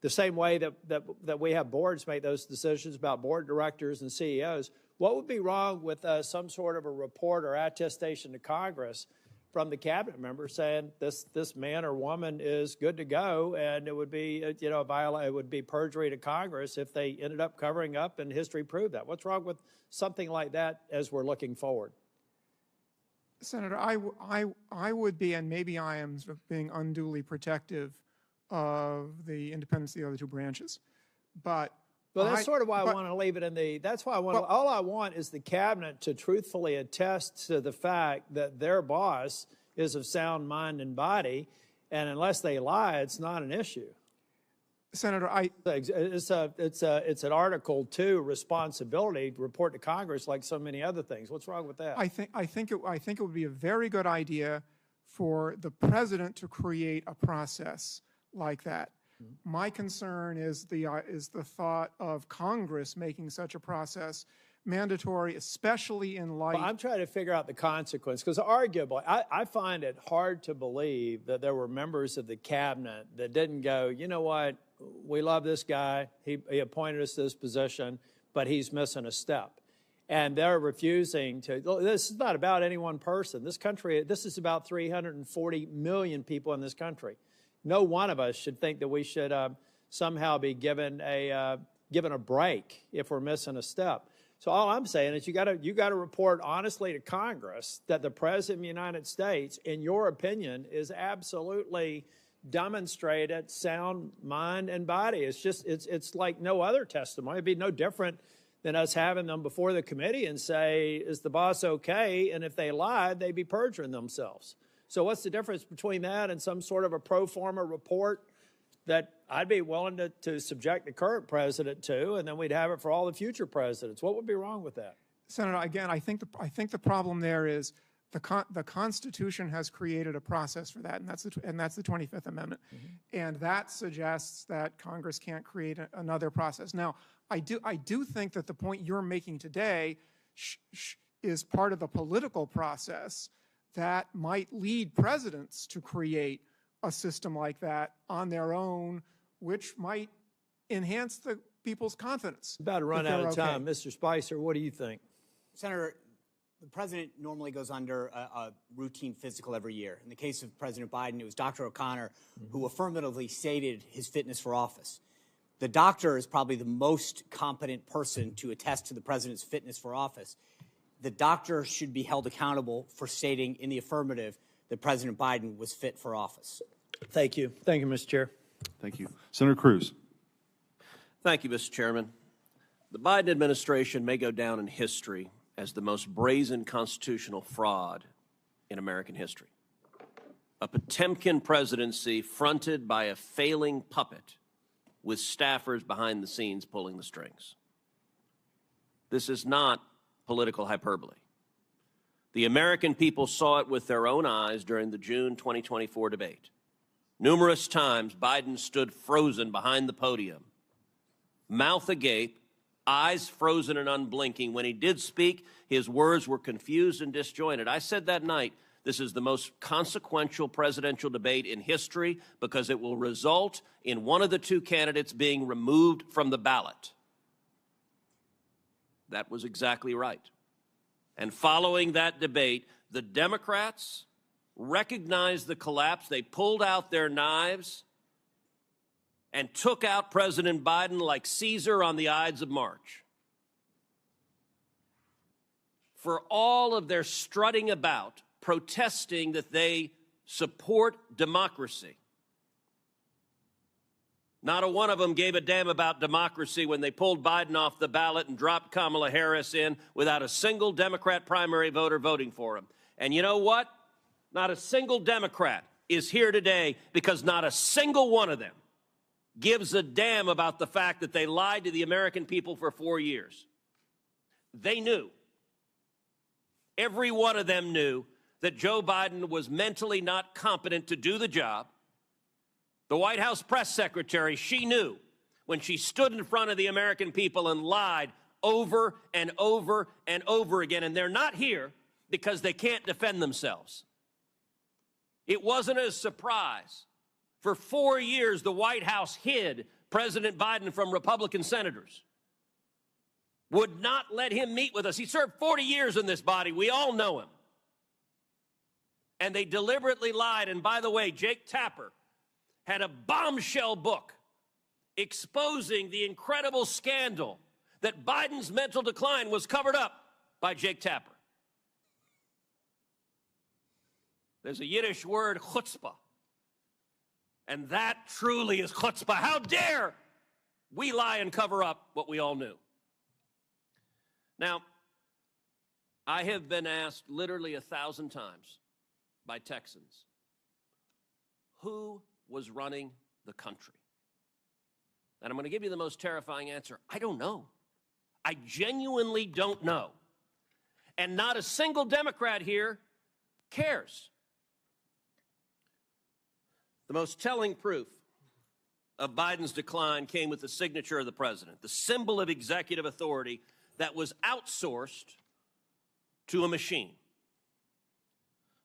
the same way that we have boards make those decisions about board directors and CEOs, What would be wrong with some sort of a report or attestation to Congress from the cabinet member saying this man or woman is good to go, and it would be it would be perjury to Congress if they ended up covering up and history proved that. What's wrong with something like that as we're looking forward? Senator, I would be, and maybe I am sort of being unduly protective of the independence of the other two branches, but well, that's sort of why I want to leave it in the. That's why I want. All I want is the cabinet to truthfully attest to the fact that their boss is of sound mind and body, and unless they lie, it's not an issue. Senator, it's an Article 2 responsibility to report to Congress like so many other things. What's wrong with that? I think it would be a very good idea for the president to create a process like that. My concern is the thought of Congress making such a process mandatory, especially in light. Well, I'm trying to figure out the consequence, because arguably, I find it hard to believe that there were members of the cabinet that didn't go, you know what, we love this guy, he appointed us to this position, but he's missing a step. And they're refusing to. This is not about any one person. This country, this is about 340 million people in this country. No one of us should think that we should somehow be given a break if we're missing a step. So all I'm saying is you got to report honestly to Congress that the President of the United States, in your opinion, is absolutely demonstrated sound mind and body. It's like no other testimony. It'd be no different than us having them before the committee and say, is the boss okay? And if they lied, they'd be perjuring themselves. So what's the difference between that and some sort of a pro forma report that I'd be willing to subject the current president to, and then we'd have it for all the future presidents? What would be wrong with that? Senator, again, I think the problem there is the Constitution has created a process for that, and that's the 25th Amendment, and that suggests that Congress can't create another process. Now, I do think that the point you're making today is part of the political process that might lead presidents to create a system like that on their own, which might enhance the people's confidence. About to run out of time. Mr. Spicer, what do you think? Senator, the president normally goes under a routine physical every year. In the case of President Biden, it was Dr. O'Connor who affirmatively stated his fitness for office. The doctor is probably the most competent person to attest to the president's fitness for office. The doctor should be held accountable for stating in the affirmative that President Biden was fit for office. Thank you. Thank you, Mr. Chair. Thank you. Senator Cruz. Thank you, Mr. Chairman. The Biden administration may go down in history as the most brazen constitutional fraud in American history. A Potemkin presidency fronted by a failing puppet with staffers behind the scenes pulling the strings. This is not political hyperbole. The American people saw it with their own eyes during the June 2024 debate. Numerous times, Biden stood frozen behind the podium, mouth agape, eyes frozen and unblinking. When he did speak, his words were confused and disjointed. I said that night, this is the most consequential presidential debate in history because it will result in one of the two candidates being removed from the ballot. That was exactly right. And following that debate, the Democrats recognized the collapse. They pulled out their knives and took out President Biden like Caesar on the Ides of March. For all of their strutting about, protesting that they support democracy, not a one of them gave a damn about democracy when they pulled Biden off the ballot and dropped Kamala Harris in without a single Democrat primary voter voting for him. And you know what? Not a single Democrat is here today because not a single one of them gives a damn about the fact that they lied to the American people for 4 years. They knew. Every one of them knew that Joe Biden was mentally not competent to do the job. The White House press secretary, she knew when she stood in front of the American people and lied over and over and over again. And they're not here because they can't defend themselves. It wasn't a surprise. For 4 years, the White House hid President Biden from Republican senators. would not let him meet with us. He served 40 years in this body. We all know him. And they deliberately lied. And by the way, Jake Tapper had a bombshell book exposing the incredible scandal that Biden's mental decline was covered up by Jake Tapper. There's a Yiddish word, chutzpah. And that truly is chutzpah. How dare we lie and cover up what we all knew? Now, I have been asked literally 1,000 times by Texans, who was running the country? And I'm going to give you the most terrifying answer. I don't know. I genuinely don't know. And not a single Democrat here cares. The most telling proof of Biden's decline came with the signature of the president, the symbol of executive authority that was outsourced to a machine.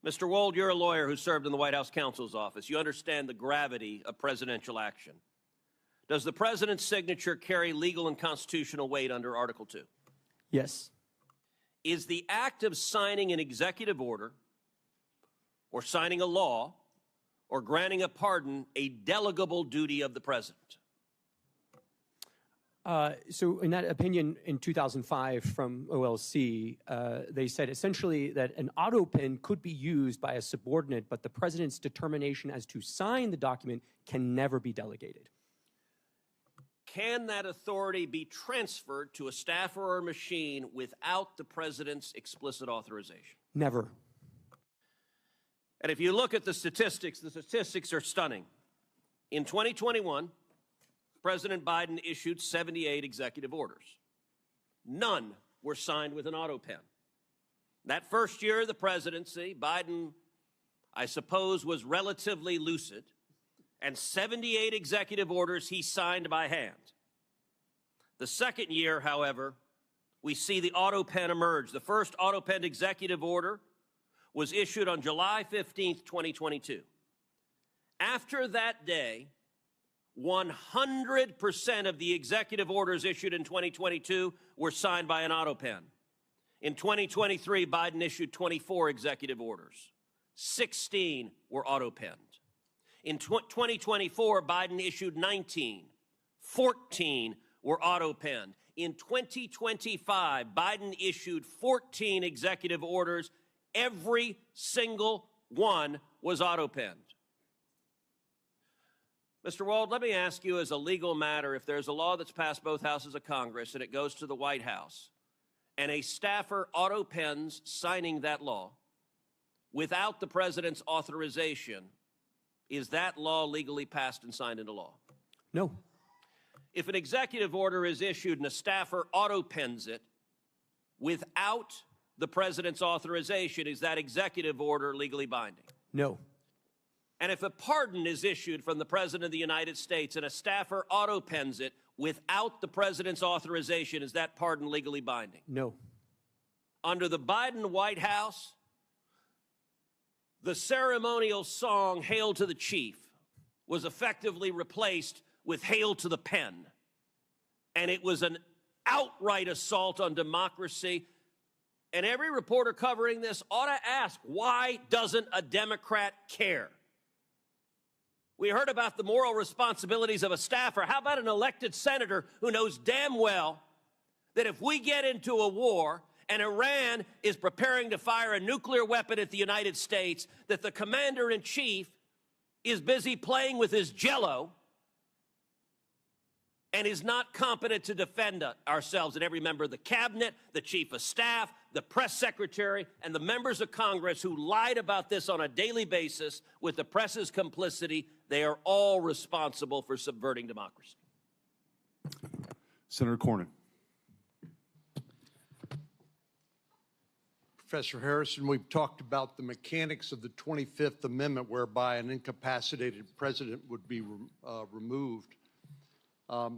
Mr. Wold, you're a lawyer who served in the White House counsel's office. You understand the gravity of presidential action. Does the president's signature carry legal and constitutional weight under Article 2? Yes. Is the act of signing an executive order or signing a law or granting a pardon a delegable duty of the president? So in that opinion in 2005 from OLC, they said essentially that an autopen could be used by a subordinate, but the president's determination as to sign the document can never be delegated. Can that authority be transferred to a staffer or a machine without the president's explicit authorization? Never. And if you look at the statistics are stunning. In 2021, President Biden issued 78 executive orders. None were signed with an autopen. That first year of the presidency, Biden, I suppose, was relatively lucid, and 78 executive orders he signed by hand. The second year, however, we see the autopen emerge. The first autopen executive order was issued on July 15th, 2022. After that day, 100% of the executive orders issued in 2022 were signed by an autopen. In 2023, Biden issued 24 executive orders. 16 were autopenned. In 2024, Biden issued 19. 14 were autopenned. In 2025, Biden issued 14 executive orders. Every single one was autopenned. Mr. Wald, let me ask you as a legal matter, if there's a law that's passed both houses of Congress and it goes to the White House, and a staffer autopens signing that law without the president's authorization, is that law legally passed and signed into law? No. If an executive order is issued and a staffer autopens it without the president's authorization, is that executive order legally binding? No. And if a pardon is issued from the President of the United States and a staffer autopens it without the President's authorization, is that pardon legally binding? No. Under the Biden White House, the ceremonial song, Hail to the Chief, was effectively replaced with Hail to the Pen. And it was an outright assault on democracy. And every reporter covering this ought to ask, why doesn't a Democrat care? We heard about the moral responsibilities of a staffer. How about an elected senator who knows damn well that if we get into a war and Iran is preparing to fire a nuclear weapon at the United States, that the commander-in-chief is busy playing with his Jell-O and is not competent to defend ourselves? And every member of the cabinet, the chief of staff, the press secretary, and the members of Congress who lied about this on a daily basis with the press's complicity, they are all responsible for subverting democracy. Senator Cornyn. Professor Harrison, we've talked about the mechanics of the 25th Amendment whereby an incapacitated president would be removed. But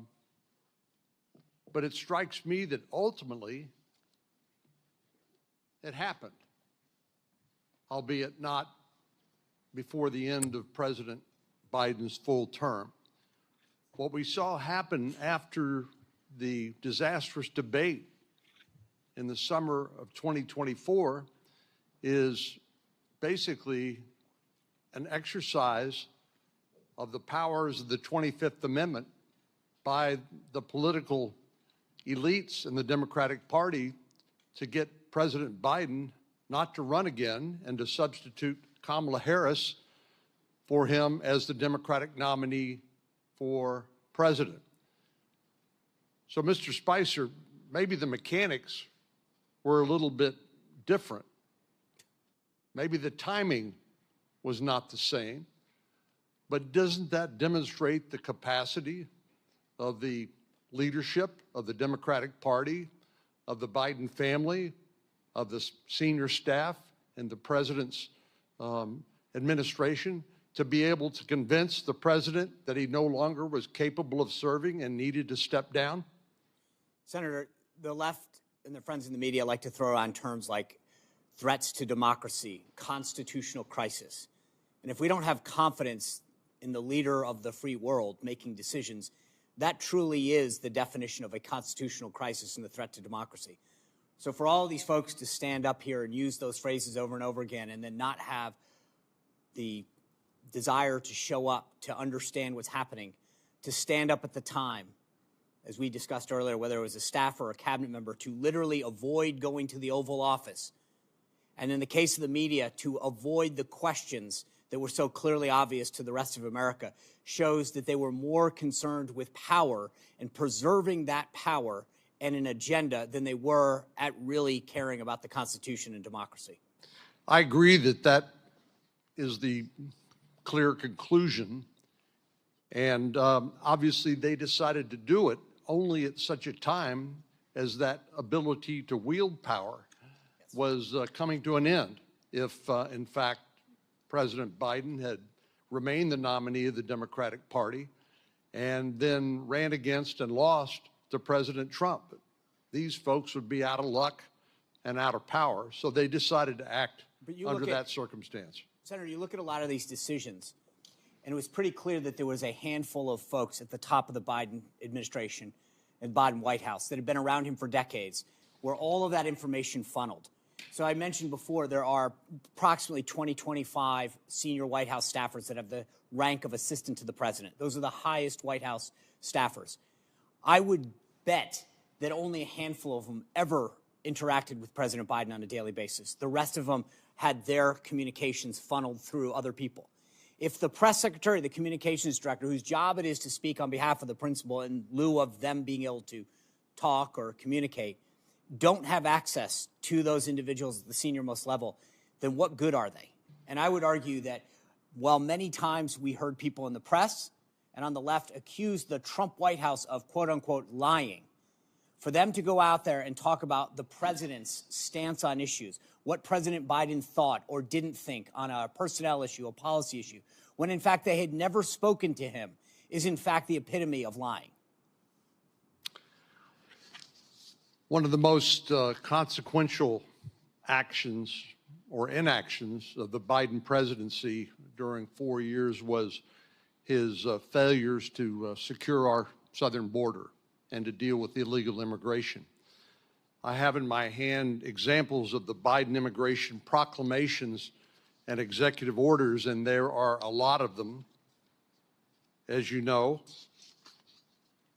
it strikes me that ultimately it happened, albeit not before the end of President Biden's full term. What we saw happen after the disastrous debate in the summer of 2024 is basically an exercise of the powers of the 25th Amendment by the political elites in the Democratic Party to get President Biden not to run again and to substitute Kamala Harris for him as the Democratic nominee for president. So, Mr. Spicer, maybe the mechanics were a little bit different. Maybe the timing was not the same, but doesn't that demonstrate the capacity of the leadership of the Democratic Party, of the Biden family, of the senior staff and the president's administration to be able to convince the president that he no longer was capable of serving and needed to step down? Senator, the left and their friends in the media like to throw around terms like threats to democracy, constitutional crisis. And if we don't have confidence in the leader of the free world making decisions, that truly is the definition of a constitutional crisis and the threat to democracy. So for all of these folks to stand up here and use those phrases over and over again and then not have the desire to show up, to understand what's happening, to stand up at the time, as we discussed earlier, whether it was a staffer or a cabinet member, to literally avoid going to the Oval Office. And in the case of the media, to avoid the questions that were so clearly obvious to the rest of America, shows that they were more concerned with power and preserving that power and an agenda than they were at really caring about the Constitution and democracy. I agree that that is the clear conclusion. And obviously they decided to do it only at such a time as that ability to wield power was coming to an end. If, in fact, President Biden had remained the nominee of the Democratic Party and then ran against and lost to President Trump, these folks would be out of luck and out of power. So they decided to act under that circumstance. Senator, you look at a lot of these decisions, and it was pretty clear that there was a handful of folks at the top of the Biden administration and Biden White House that had been around him for decades, where all of that information funneled. So I mentioned before, there are approximately 25 senior White House staffers that have the rank of assistant to the president. Those are the highest White House staffers. I would bet that only a handful of them ever interacted with President Biden on a daily basis. The rest of them had their communications funneled through other people. If the press secretary, the communications director, whose job it is to speak on behalf of the principal in lieu of them being able to talk or communicate, don't have access to those individuals at the senior-most level, then what good are they? And I would argue that while many times we heard people in the press and on the left accuse the Trump White House of quote-unquote lying, for them to go out there and talk about the president's stance on issues, what President Biden thought or didn't think on a personnel issue, a policy issue, when in fact they had never spoken to him, is in fact the epitome of lying. One of the most consequential actions or inactions of the Biden presidency during 4 years was his failures to secure our southern border and to deal with illegal immigration. I have in my hand examples of the Biden immigration proclamations and executive orders, and there are a lot of them, as you know.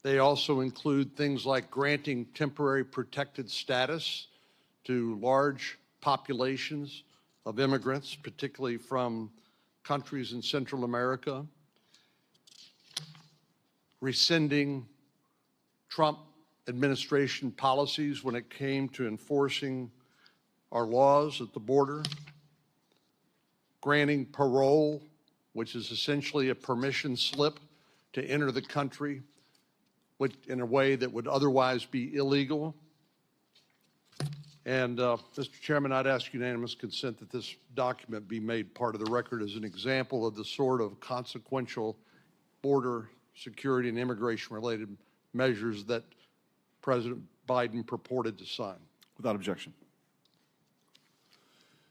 They also include things like granting temporary protected status to large populations of immigrants, particularly from countries in Central America, rescinding Trump administration policies when it came to enforcing our laws at the border, granting parole, which is essentially a permission slip to enter the country in a way that would otherwise be illegal. And Mr. Chairman, I'd ask unanimous consent that this document be made part of the record as an example of the sort of consequential border security and immigration-related measures that President Biden purported to sign. Without objection.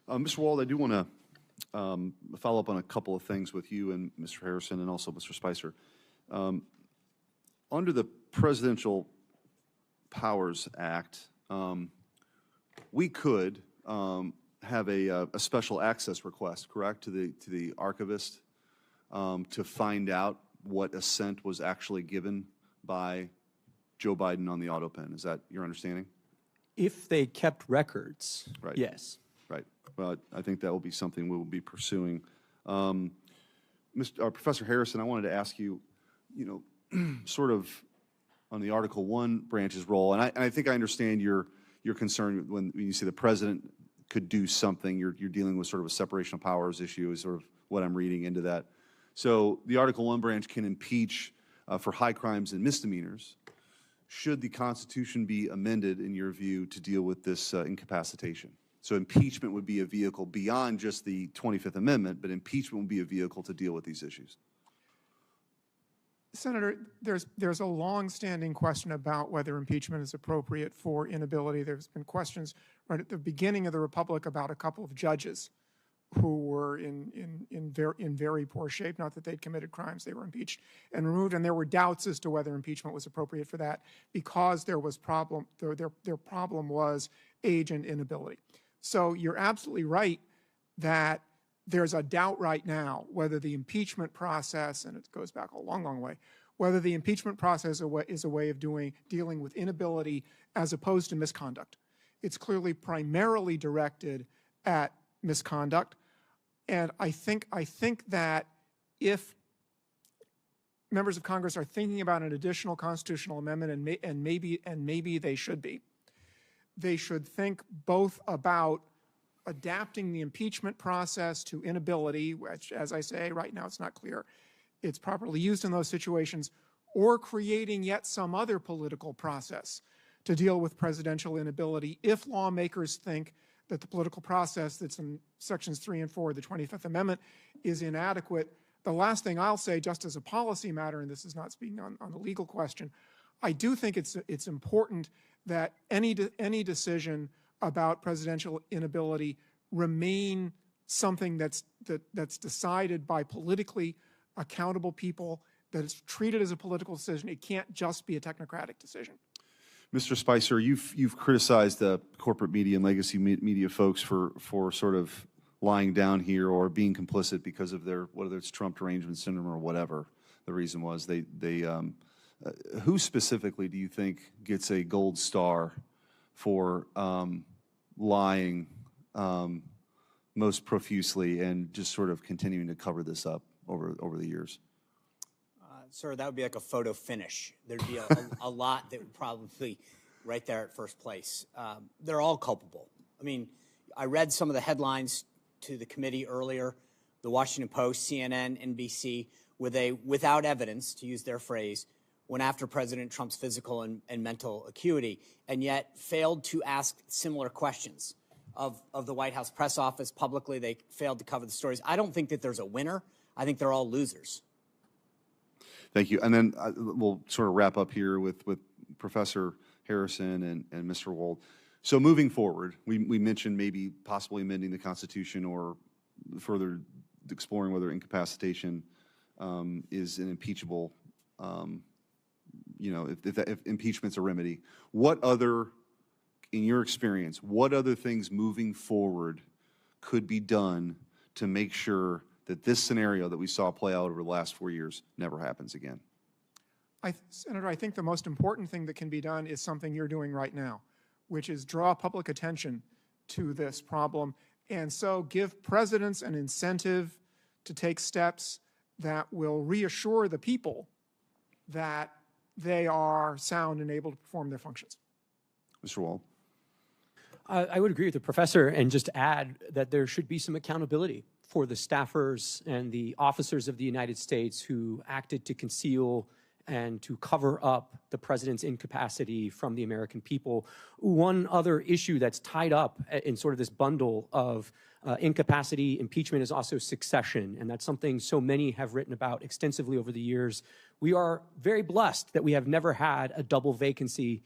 Mr. Wald, I do want to follow up on a couple of things with you and Mr. Harrison and also Mr. Spicer. Under the Presidential Powers Act, we could have a special access request, correct, to the archivist to find out what assent was actually given by Joe Biden on the autopen. Is that your understanding? If they kept records, right. Yes. Right. Well, I think that will be something we will be pursuing. Professor Harrison, I wanted to ask you, sort of on the Article 1 branch's role, and I think I understand your concern when you say the president could do something. You're dealing with sort of a separation of powers issue is sort of what I'm reading into that. So the Article 1 branch can impeach for high crimes and misdemeanors. Should the Constitution be amended, in your view, to deal with this incapacitation? So impeachment would be a vehicle beyond just the 25th Amendment, but impeachment would be a vehicle to deal with these issues. Senator, there's a long-standing question about whether impeachment is appropriate for inability. There's been questions right at the beginning of the Republic about a couple of judges who were in very poor shape. Not that they'd committed crimes; they were impeached and removed. And there were doubts as to whether impeachment was appropriate for that because there was problem. Their problem was age and inability. So you're absolutely right that there's a doubt right now whether the impeachment process, and it goes back a long, long way, whether the impeachment process is a way of dealing with inability as opposed to misconduct. It's clearly primarily directed at misconduct, and I think that if members of Congress are thinking about an additional constitutional amendment, and maybe they should be, they should think both about adapting the impeachment process to inability, which, as I say, right now it's not clear it's properly used in those situations, or creating yet some other political process to deal with presidential inability if lawmakers think that the political process that's in Sections 3 and 4 of the 25th Amendment is inadequate. The last thing I'll say, just as a policy matter, and this is not speaking on a legal question, I do think it's important that any decision about presidential inability remain something that's decided by politically accountable people, that it's treated as a political decision. It can't just be a technocratic decision. Mr. Spicer, you've criticized the corporate media and legacy media folks for sort of lying down here or being complicit because of their, whether it's Trump derangement syndrome or whatever the reason was. Who specifically do you think gets a gold star for lying most profusely and just sort of continuing to cover this up over the years? Sir, that would be like a photo finish. There'd be a lot that would probably right there at first place. They're all culpable. I mean, I read some of the headlines to the committee earlier, the Washington Post, CNN, NBC, where they, without evidence, to use their phrase, went after President Trump's physical and mental acuity, and yet failed to ask similar questions of the White House press office publicly. They failed to cover the stories. I don't think that there's a winner. I think they're all losers. Thank you. And then we'll sort of wrap up here with Professor Harrison and Mr. Wold. So moving forward, we mentioned maybe possibly amending the Constitution or further exploring whether incapacitation is an impeachable, if impeachment's a remedy. What other, in your experience, what other things moving forward could be done to make sure that this scenario that we saw play out over the last 4 years never happens again? Senator, I think the most important thing that can be done is something you're doing right now, which is draw public attention to this problem, and so give presidents an incentive to take steps that will reassure the people that they are sound and able to perform their functions. Mr. Wald. I would agree with the professor and just add that there should be some accountability for the staffers and the officers of the United States who acted to conceal and to cover up the president's incapacity from the American people. One other issue that's tied up in sort of this bundle of incapacity, impeachment, is also succession, and that's something so many have written about extensively over the years. We are very blessed that we have never had a double vacancy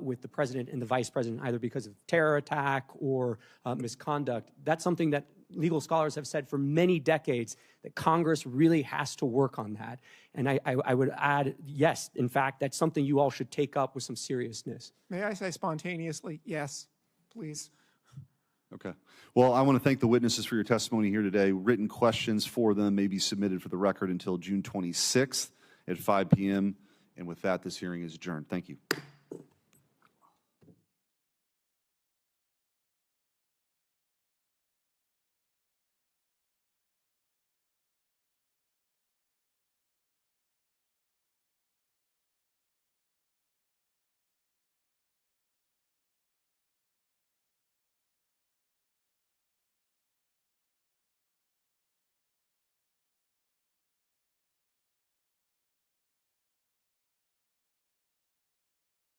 with the president and the vice president, either because of terror attack or misconduct. That's something that legal scholars have said for many decades, that Congress really has to work on that. And I would add, yes, in fact, that's something you all should take up with some seriousness. May I say spontaneously, yes? please. Okay. Well, I want to thank the witnesses for your testimony here today. Written questions for them may be submitted for the record until June 26th at 5 p.m. And with that, this hearing is adjourned. Thank you.